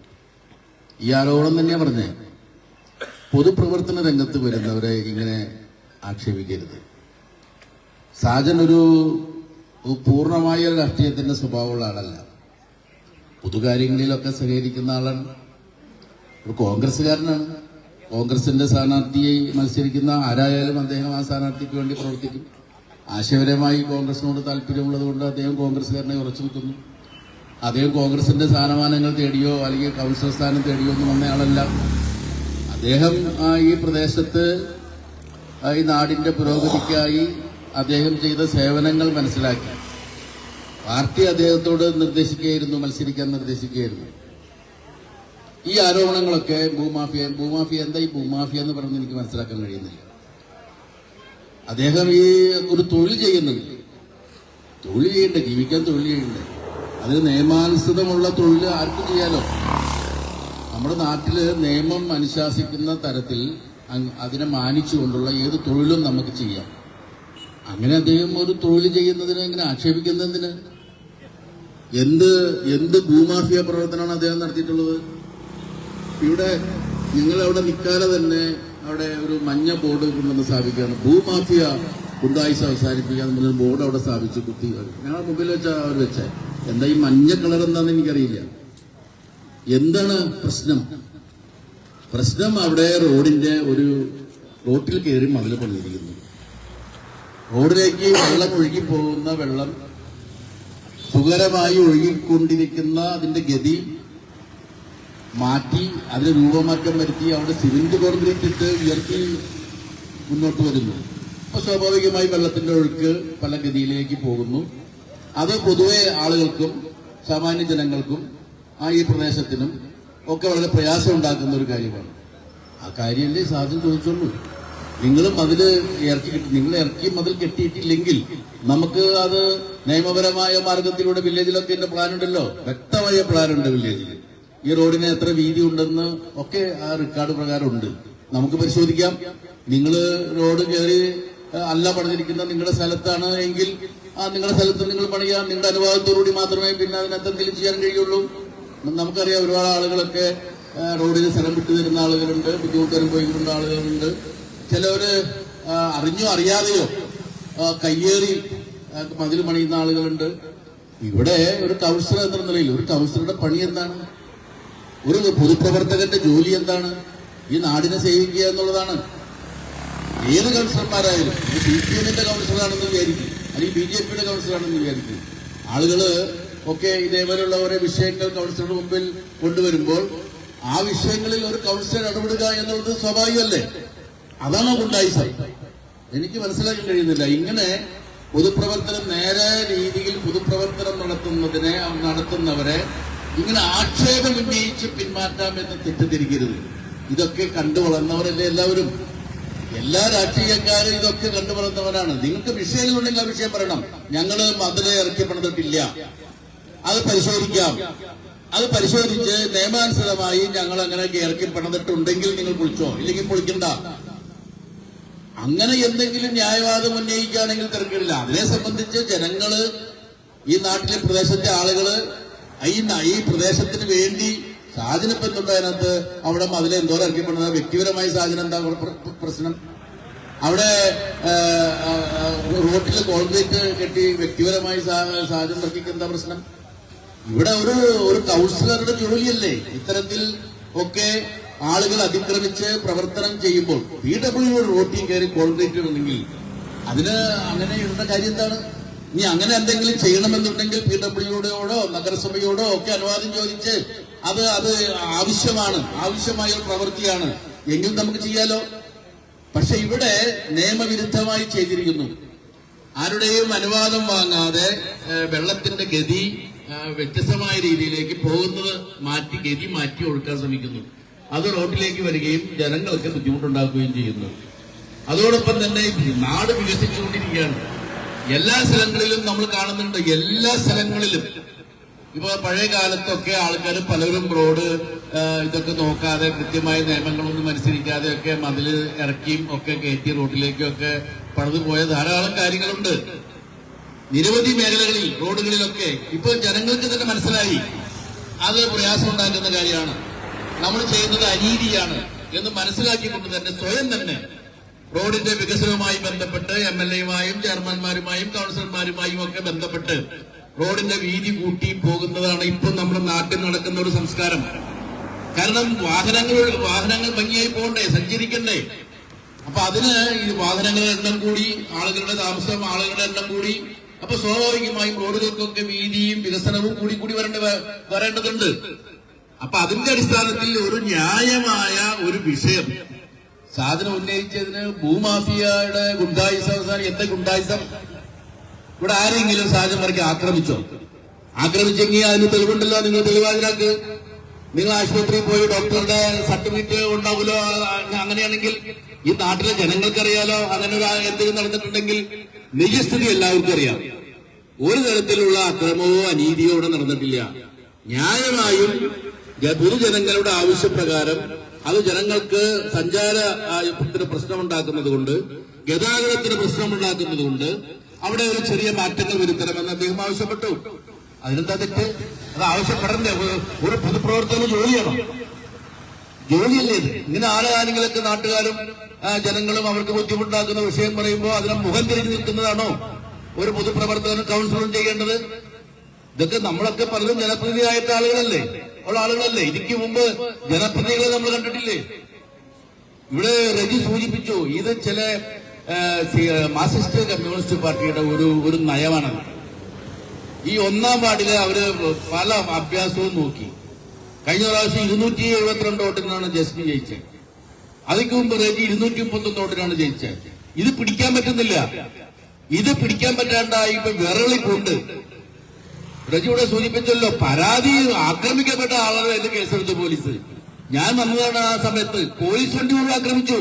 ഈ ആരോപണം തന്നെയാ പറഞ്ഞേ. പൊതുപ്രവർത്തന രംഗത്ത് വരുന്നവരെ ഇങ്ങനെ ആക്ഷേപിക്കരുത്. സാജൻ ഒരു പൂർണ്ണമായ രാഷ്ട്രീയത്തിന്റെ സ്വഭാവമുള്ള ആളല്ല. പൊതുകാര്യങ്ങളിലൊക്കെ സഹകരിക്കുന്ന ആളാണ്. ഒരു കോൺഗ്രസ്സുകാരനാണ്. കോൺഗ്രസിന്റെ സ്ഥാനാർത്ഥിയെ മത്സരിക്കുന്ന ആരായാലും അദ്ദേഹം ആ സ്ഥാനാർത്ഥിക്ക് വേണ്ടി പ്രവർത്തിക്കും. ആശയപരമായി കോൺഗ്രസിനോട് താല്പര്യമുള്ളത് കൊണ്ട് അദ്ദേഹം കോൺഗ്രസ്സുകാരനെ ഉറച്ചു നിൽക്കുന്നു. അദ്ദേഹം കോൺഗ്രസിന്റെ സ്ഥാനമാനങ്ങൾ തേടിയോ അല്ലെങ്കിൽ കൗൺസിലർ സ്ഥാനം തേടിയോ ഒന്നും വന്നയാളല്ല. അദ്ദേഹം ഈ പ്രദേശത്ത് ഈ നാടിന്റെ പുരോഗതിക്കായി അദ്ദേഹം ചെയ്ത സേവനങ്ങൾ മനസ്സിലാക്കി പാർട്ടി അദ്ദേഹത്തോട് നിർദ്ദേശിക്കുകയായിരുന്നു, മത്സരിക്കാൻ നിർദ്ദേശിക്കുകയായിരുന്നു. ഈ ആരോപണങ്ങളൊക്കെ ഭൂമാഫിയ എന്താ ഈ ഭൂമാഫിയ എന്ന് പറഞ്ഞ് എനിക്ക് മനസ്സിലാക്കാൻ കഴിയുന്നില്ല. അദ്ദേഹം ഈ ഒരു തൊഴിൽ ചെയ്യുന്നുണ്ട്. തൊഴിൽ ചെയ്യണ്ടേ, ജീവിക്കാൻ തൊഴിൽ ചെയ്യണ്ടേ? അതിന് നിയമാനുസൃതമുള്ള തൊഴിൽ ആർക്കും ചെയ്യാലോ. നമ്മുടെ നാട്ടില് നിയമം അനുശാസിക്കുന്ന തരത്തിൽ അതിനെ മാനിച്ചുകൊണ്ടുള്ള ഏത് തൊഴിലും നമുക്ക് ചെയ്യാം. അങ്ങനെ അദ്ദേഹം ഒരു തൊഴിൽ ചെയ്യുന്നതിന് എങ്ങനെ ആക്ഷേപിക്കുന്നതിന്? എന്ത് ഭൂമാഫിയ പ്രവർത്തനമാണ് അദ്ദേഹം നടത്തിയിട്ടുള്ളത്? ഇവിടെ നിങ്ങളവിടെ നിൽക്കാതെ തന്നെ അവിടെ ഒരു മഞ്ഞ ബോർഡ് കൊണ്ടുവന്ന് സ്ഥാപിക്കുകയാണ്. ഭൂമാഫിയ ഗുണ്ടായിസ് അവസാനിപ്പിക്കാൻ ഒരു ബോർഡ് അവിടെ സ്ഥാപിച്ചു കുത്തി. ഞങ്ങളുടെ മുമ്പിൽ വെച്ചാൽ അവർ വെച്ചേ. എന്താ ഈ മഞ്ഞ കളർ എന്താണെന്ന് എനിക്കറിയില്ല. എന്താണ് പ്രശ്നം? അവിടെ റോട്ടിൽ കയറി മതിൽ പണിതിരിക്കുന്നു. റോഡിലേക്ക് വെള്ളം ഒഴുകി പോകുന്ന വെള്ളം സുഖകരമായി ഒഴുകിക്കൊണ്ടിരിക്കുന്ന അതിന്റെ ഗതി മാറ്റി അതിന് രൂപമാറ്റം വരുത്തി അവിടെ സിമന്റ് കോൺക്രീറ്റ് ഇട്ട് ഉയർത്തി മുന്നോട്ട് വരുന്നു. അപ്പൊ സ്വാഭാവികമായി വെള്ളത്തിന്റെ ഒഴുക്ക് പല ഗതിയിലേക്ക് പോകുന്നു. അത് പൊതുവെ ആളുകൾക്കും സാമാന്യ ജനങ്ങൾക്കും ഈ പ്രദേശത്തിനും ഒക്കെ വളരെ പ്രയാസം ഉണ്ടാക്കുന്ന ഒരു കാര്യമാണ്. ആ കാര്യമല്ലേ സാധ്യം ചോദിച്ചുള്ളൂ. നിങ്ങൾ ഇറക്കി മതിൽ കെട്ടിയിട്ടില്ലെങ്കിൽ നമുക്ക് അത് നിയമപരമായ മാർഗത്തിലൂടെ വില്ലേജിലൊക്കെ എന്റെ പ്ലാൻ ഉണ്ടല്ലോ, വ്യക്തമായ പ്ലാൻ ഉണ്ട് വില്ലേജിൽ. ഈ റോഡിന് എത്ര വീതി ഉണ്ടെന്ന് ഒക്കെ ആ റെക്കോർഡ് പ്രകാരം ഉണ്ട്. നമുക്ക് പരിശോധിക്കാം. നിങ്ങൾ റോഡ് കയറി അല്ല പണിതിരിക്കുന്ന നിങ്ങളുടെ സ്ഥലത്താണ് എങ്കിൽ നിങ്ങളുടെ സ്ഥലത്ത് നിങ്ങൾ പണിയാം. നിങ്ങളുടെ അനുവാദത്തോടുകൂടി മാത്രമേ പിന്നെ അതിനകത്ത് എന്തെങ്കിലും ചെയ്യാൻ കഴിയുള്ളൂ. നമുക്കറിയാം, ഒരുപാട് ആളുകളൊക്കെ റോഡിന് സ്ഥലം വിട്ടു തരുന്ന ആളുകളുണ്ട്, ബുദ്ധിമുട്ട് അനുഭവിക്കുന്ന ആളുകളുണ്ട്. ചിലവര് അറിഞ്ഞോ അറിയാതെയോ കയ്യേറി മതിൽ പണിയുന്ന ആളുകളുണ്ട്. ഇവിടെ ഒരു കൗൺസിലർ എന്ന നിലയിൽ ഒരു കൗൺസിലറുടെ പണി എന്താണ്? ഒരു പൊതുപ്രവർത്തകന്റെ ജോലി എന്താണ്? ഈ നാടിനെ സേവിക്കുക എന്നുള്ളതാണ്. ഏത് കൗൺസിലർമാരായാലും CPM-ന്റെ കൗൺസിലറാണെന്ന് വിചാരിക്കും, അല്ലെങ്കിൽ BJP-യുടെ കൗൺസിലറാണെന്ന് വിചാരിക്കും. ആളുകള് ഒക്കെ ഇതേപോലെയുള്ള ഓരോ വിഷയങ്ങൾ കൗൺസിലറുടെ മുമ്പിൽ കൊണ്ടുവരുമ്പോൾ ആ വിഷയങ്ങളിൽ ഒരു കൗൺസിലർ ഇടപെടുക എന്നുള്ളത് സ്വാഭാവികമല്ലേ? അതാണോ ഗുണ്ടായിസം? എനിക്ക് മനസ്സിലാക്കാൻ കഴിയുന്നില്ല. ഇങ്ങനെ പൊതുപ്രവർത്തനം നേരെ രീതിയിൽ പൊതുപ്രവർത്തനം നടത്തുന്നവരെ ഇങ്ങനെ ആക്ഷേപം ഉന്നയിച്ച് പിന്മാറ്റാമെന്ന് തെറ്റിദ്ധരിക്കരുത്. ഇതൊക്കെ കണ്ടു വളർന്നവരല്ലേ എല്ലാവരും. എല്ലാ രാഷ്ട്രീയക്കാരും ഇതൊക്കെ കണ്ടു വളർന്നവരാണ്. നിങ്ങൾക്ക് വിഷയങ്ങളുണ്ടെങ്കിൽ ആ വിഷയം പറയണം. ഞങ്ങള് മതില് ഇറക്കി പണിതിട്ടില്ല, അത് പരിശോധിക്കാം. അത് പരിശോധിച്ച് നിയമാനുസൃതമായി ഞങ്ങൾ അങ്ങനെ ഇറക്കി പണിതിട്ടുണ്ടെങ്കിൽ നിങ്ങൾ പൊളിച്ചോ, ഇല്ലെങ്കിൽ പൊളിക്കണ്ട. അങ്ങനെ എന്തെങ്കിലും ന്യായവാദം ഉന്നയിക്കുകയാണെങ്കിൽ തിരക്കില്ല. അതിനെ സംബന്ധിച്ച് ജനങ്ങള്, ഈ നാട്ടിലെ പ്രദേശത്തെ ആളുകള് ഈ പ്രദേശത്തിന് വേണ്ടി സാധനപ്പെന്നുണ്ട്. അതിനകത്ത് അവിടെ മതിൽ എന്തോരം ഇറക്കിപ്പെടുന്നത് വ്യക്തിപരമായി സാധനം എന്താ പ്രശ്നം? അവിടെ റോട്ടിൽ കോൺക്രീറ്റ് കെട്ടി വ്യക്തിപരമായി സാധനം ഇറക്കിക്ക് എന്താ പ്രശ്നം? ഇവിടെ ഒരു കൗൺസിലറുടെ ജോലിയല്ലേ ഇത്തരത്തിൽ ഒക്കെ ആളുകൾ അതിക്രമിച്ച് പ്രവർത്തനം ചെയ്യുമ്പോൾ PWD റോട്ടിൽ കയറി കോൺക്രീറ്റ് ഇടണമെങ്കിൽ അതിന് അങ്ങനെ ഇടേണ്ട കാര്യം എന്താണ്? ഇനി അങ്ങനെ എന്തെങ്കിലും ചെയ്യണമെന്നുണ്ടെങ്കിൽ PWDയോടോ നഗരസഭയോടോ ഒക്കെ അനുവാദം ചോദിച്ച് അത് ആവശ്യമായ ഒരു പ്രവൃത്തിയാണ് എങ്കിൽ നമുക്ക് ചെയ്യാലോ. പക്ഷെ ഇവിടെ നിയമവിരുദ്ധമായി ചെയ്തിരിക്കുന്നു. ആരുടെയും അനുവാദം വാങ്ങാതെ വെള്ളത്തിന്റെ ഗതി വ്യത്യസ്തമായ രീതിയിലേക്ക് പോകുന്നത് ഗതി മാറ്റി ഒഴുക്കാൻ ശ്രമിക്കുന്നു. അത് റോഡിലേക്ക് വരികയും ജനങ്ങൾക്ക് ബുദ്ധിമുട്ടുണ്ടാക്കുകയും ചെയ്യുന്നു. അതോടൊപ്പം തന്നെ നാട് വികസിച്ചുകൊണ്ടിരിക്കുകയാണ്. എല്ലാ സ്ഥലങ്ങളിലും നമ്മൾ കാണുന്നുണ്ട്. എല്ലാ സ്ഥലങ്ങളിലും ഇപ്പൊ പഴയ കാലത്തൊക്കെ ആൾക്കാർ പലരും റോഡ് ഇതൊക്കെ നോക്കാതെ കൃത്യമായ നിയമങ്ങളൊന്നും അനുസരിക്കാതെ ഒക്കെ മതില് ഇറക്കിയും ഒക്കെ കയറ്റി റോഡിലേക്കൊക്കെ പണിതു പോയ ധാരാളം കാര്യങ്ങളുണ്ട്. നിരവധി മേഖലകളിൽ റോഡുകളിലൊക്കെ ഇപ്പൊ ജനങ്ങൾക്ക് തന്നെ മനസ്സിലായി അത് പ്രയാസം ഉണ്ടാക്കുന്ന കാര്യമാണ്, നമ്മൾ ചെയ്യുന്നത് അനീതിയാണ് എന്ന് മനസ്സിലാക്കിക്കൊണ്ട് തന്നെ സ്വയം തന്നെ റോഡിന്റെ വികസനവുമായി ബന്ധപ്പെട്ട് MLA-യുമായും ചെയർമാൻമാരുമായും കൗൺസിലർമാരുമായും ഒക്കെ ബന്ധപ്പെട്ട് റോഡിന്റെ വീതി കൂട്ടി പോകുന്നതാണ് ഇപ്പം നമ്മുടെ നാട്ടിൽ നടക്കുന്ന ഒരു സംസ്കാരം. കാരണം വാഹനങ്ങൾ ഭംഗിയായി പോകണ്ടേ, സഞ്ചരിക്കണ്ടേ. അപ്പൊ അതിന് ഈ വാഹനങ്ങളുടെ എണ്ണം കൂടി, ആളുകളുടെ താമസം, ആളുകളുടെ എണ്ണം കൂടി. അപ്പൊ സ്വാഭാവികമായും റോഡുകൾക്കൊക്കെ വീതിയും വികസനവും കൂടി വരേണ്ടതുണ്ട്. അപ്പൊ അതിന്റെ അടിസ്ഥാനത്തിൽ ഒരു ന്യായമായ ഒരു വിഷയം സാധനം ഉന്നയിച്ചതിന് ഭൂമാഫിയയുടെ ഗുണ്ടായിസം, അവസാനം എന്താ ഗുണ്ടായിസം? ഇവിടെ ആരെങ്കിലും സാജൻ വർക്കി ആക്രമിച്ചെങ്കിൽ അതിന് തെളിവുണ്ടല്ലോ, നിങ്ങൾ തെളിവാതിരാക്ക്. നിങ്ങൾ ആശുപത്രിയിൽ പോയി ഡോക്ടറുടെ സർട്ടിഫിക്കറ്റ് ഉണ്ടാവുമല്ലോ. അങ്ങനെയാണെങ്കിൽ ഈ നാട്ടിലെ ജനങ്ങൾക്കറിയാലോ അങ്ങനെ ഒരു എന്തെങ്കിലും നടന്നിട്ടുണ്ടെങ്കിൽ. നിജസ്ഥിതി എല്ലാവർക്കും അറിയാം. ഒരു തരത്തിലുള്ള അക്രമമോ അനീതിയോ ഇവിടെ നടന്നിട്ടില്ല. ന്യായമായും പൊതുജനങ്ങളുടെ ആവശ്യപ്രകാരം അത് ജനങ്ങൾക്ക് സഞ്ചാരത്തിന് പ്രശ്നമുണ്ടാക്കുന്നത് കൊണ്ട്, ഗതാഗതത്തിന് പ്രശ്നമുണ്ടാക്കുന്നത് കൊണ്ട് അവിടെ ഒരു ചെറിയ മാറ്റങ്ങൾ വരുത്തണമെന്ന് അദ്ദേഹം ആവശ്യപ്പെട്ടു. അതിനെന്താ തെറ്റ്? അത് ആവശ്യപ്പെടണ്ടേ? ഒരു പൊതുപ്രവർത്തന ജോലിയല്ലേ ഇത്? ഇങ്ങനെ ആളുകാര്യങ്ങളൊക്കെ നാട്ടുകാരും ജനങ്ങളും അവർക്ക് ബുദ്ധിമുട്ടാക്കുന്ന വിഷയം പറയുമ്പോൾ അതിനെ മുഖം തിരിഞ്ഞു നിൽക്കുന്നതാണോ ഒരു പൊതുപ്രവർത്തകനും കൗൺസിലറും ചെയ്യേണ്ടത്? ഇതൊക്കെ നമ്മളൊക്കെ പലരും ജനപ്രതിനിധിയായിട്ട് ആളുകളല്ലേ. ഇതിക്ക് മുമ്പ് ജനപ്രതിനിധികളെ നമ്മൾ കണ്ടിട്ടില്ലേ? ഇവിടെ രജി സൂചിപ്പിച്ചു, ഇത് ചില മാർക്സിസ്റ്റ് കമ്മ്യൂണിസ്റ്റ് പാർട്ടിയുടെ ഒരു നയമാണ്. ഈ 1-ാം വാർഡില് അവര് പല അഭ്യാസവും നോക്കി. കഴിഞ്ഞ പ്രാവശ്യം 272 വോട്ടിനാണ് ജസ്മി ജയിച്ചത്. അതിക്ക് മുമ്പ് റെജി 231 വോട്ടിനാണ് ജയിച്ചത്. ഇത് പിടിക്കാൻ പറ്റുന്നില്ല. ഇത് പിടിക്കാൻ പറ്റാണ്ടായി ഇപ്പൊ വിരളിക്കൊണ്ട് റജി ഇവിടെ സൂചിപ്പിച്ചല്ലോ, പരാതി ആക്രമിക്കപ്പെട്ട ആളുകൾ എന്ന് കേസെടുത്തു പോലീസ്. ഞാൻ വന്നതാണ് ആ സമയത്ത്. പോലീസ് വണ്ടി കൊണ്ട് ആക്രമിച്ചു.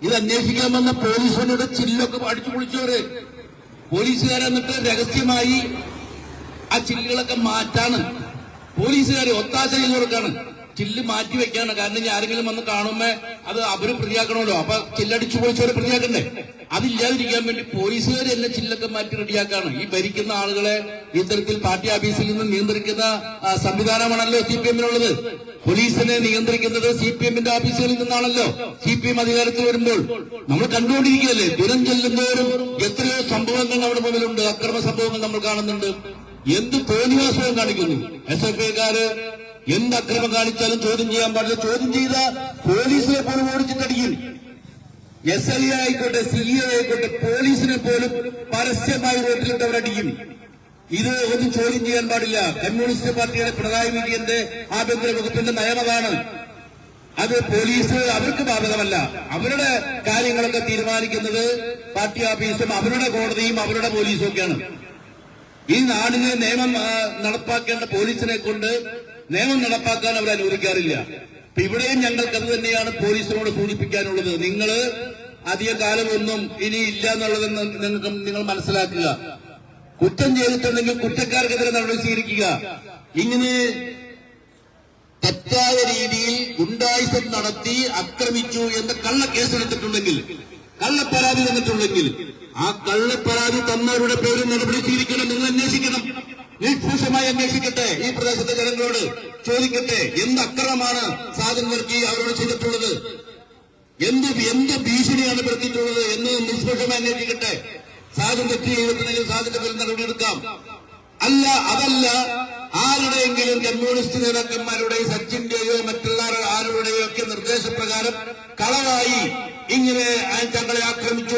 ഇത് അന്വേഷിക്കാൻ വന്ന പോലീസ് വണ്ടിയുടെ ചില്ലൊക്കെ അടിച്ചു പൊളിച്ചവര്. പോലീസുകാരെ എന്നിട്ട് രഹസ്യമായി ആ ചില്ലുകളൊക്കെ മാറ്റാണ്. പോലീസുകാരെ ഒത്താശ ചെയ്ത് കൊടുക്കാണ്. ചില്ല് മാറ്റി വെക്കാണ്. കാരണം ഇനി ആരെങ്കിലും വന്ന് കാണുമ്പോ അത് അവര് പ്രതിയാക്കണമല്ലോ. അപ്പൊ ചില്ലടിച്ചു പൊളിച്ചവരെ പ്രതിയാക്കണ്ടേ? അതില്ലാതിരിക്കാൻ വേണ്ടി പോലീസുകാർ എല്ലാം ചില്ലൊക്കെ മാറ്റി റെഡിയാക്കാണ്. ഈ ഭരിക്കുന്ന ആളുകളെ ഇത്തരത്തിൽ പാർട്ടി ഓഫീസിൽ നിന്ന് നിയന്ത്രിക്കുന്ന സംവിധാനമാണല്ലോ CPM-നുള്ളത്. പോലീസിനെ നിയന്ത്രിക്കുന്നത് CPM-ന്റെ ഓഫീസുകളിൽ നിന്നാണല്ലോ. CPM അധികാരത്തിൽ വരുമ്പോൾ നമ്മൾ കണ്ടുകൊണ്ടിരിക്കുകയല്ലേ. ദിനം ചെല്ലുന്നവരും എത്രയോ സംഭവങ്ങൾ നമ്മുടെ മുന്നിലുണ്ട്. അക്രമ സംഭവങ്ങൾ നമ്മൾ കാണുന്നുണ്ട്. എന്ത് തോന്നിവാസവും കാണിക്കുന്നു. SFI-ക്കാര് എന്ത് അക്രമം കാണിച്ചാലും ചോദ്യം ചെയ്യാൻ പാടില്ല. ചോദ്യം ചെയ്ത പോലീസിനെ പോലും ഓടിച്ചിട്ടടിക്കും. SI ആയിക്കോട്ടെ, CA ആയിക്കോട്ടെ, പോലീസിനെ പോലും പരസ്യമായി റോട്ടിലിട്ട് അവരടിക്കും. ഇത് ഒന്നും ചോദ്യം ചെയ്യാൻ പാടില്ല. കമ്മ്യൂണിസ്റ്റ് പാർട്ടിയുടെ പിണറായി വിജയന്റെ ആഭ്യന്തര വകുപ്പിന്റെ നയമതാണ്. അത് പോലീസ് അവർക്ക് ബാധകമല്ല. അവരുടെ കാര്യങ്ങളൊക്കെ തീരുമാനിക്കുന്നത് പാർട്ടി ഓഫീസും അവരുടെ കോടതിയും അവരുടെ പോലീസും ഒക്കെയാണ്. ഈ നാടിനെ നിയമം നടപ്പാക്കേണ്ട പോലീസിനെ കൊണ്ട് നിയമം നടപ്പാക്കാൻ അവർ അനുവദിക്കാറില്ല. അപ്പൊ ഇവിടെയും ഞങ്ങൾക്ക് അത് തന്നെയാണ് പോലീസിനോട് സൂചിപ്പിക്കാനുള്ളത്. നിങ്ങൾ അധിക കാലമൊന്നും ഇനി ഇല്ല എന്നുള്ളത് നിങ്ങൾ മനസ്സിലാക്കുക. കുറ്റം ചെയ്തിട്ടുണ്ടെങ്കിൽ കുറ്റക്കാർക്കെതിരെ നടപടി സ്വീകരിക്കുക. ഇങ്ങനെ തെറ്റായ രീതിയിൽ ഗുണ്ടായിസം നടത്തി ആക്രമിച്ചു എന്ന് കള്ളക്കേസെടുത്തിട്ടുണ്ടെങ്കിൽ, കള്ളപ്പരാതി തന്നിട്ടുണ്ടെങ്കിൽ ആ കള്ളപ്പരാതി തന്നവരുടെ പേരിൽ നടപടി സ്വീകരിക്കണം. നിങ്ങൾ അന്വേഷിക്കണം. നിഷ്പക്ഷമായി അന്വേഷിക്കട്ടെ. ഈ പ്രദേശത്തെ ജനങ്ങളോട് ചോദിക്കട്ടെ, എന്ത് അക്രമമാണ് സാജൻ വർക്കി അവരോട് ചെയ്തിട്ടുള്ളത്, എന്ത് ഭീഷണിയാണ് പെടുത്തിയിട്ടുള്ളത് എന്ന് നിഷ്പക്ഷമായി അന്വേഷിക്കട്ടെ. സാജൻ തെറ്റ് ചെയ്തിട്ടുണ്ടെങ്കിൽ സാജന്റെ പേരിൽ നടപടിയെടുക്കാം. അതല്ല ആരുടെയെങ്കിലും കമ്മ്യൂണിസ്റ്റ് നേതാക്കന്മാരുടെയോ സച്ചിന്റെയോ മറ്റുള്ള ആരുടെയോ ഒക്കെ നിർദ്ദേശപ്രകാരം കളവായി ഇങ്ങനെ തങ്ങളെ ആക്രമിച്ചു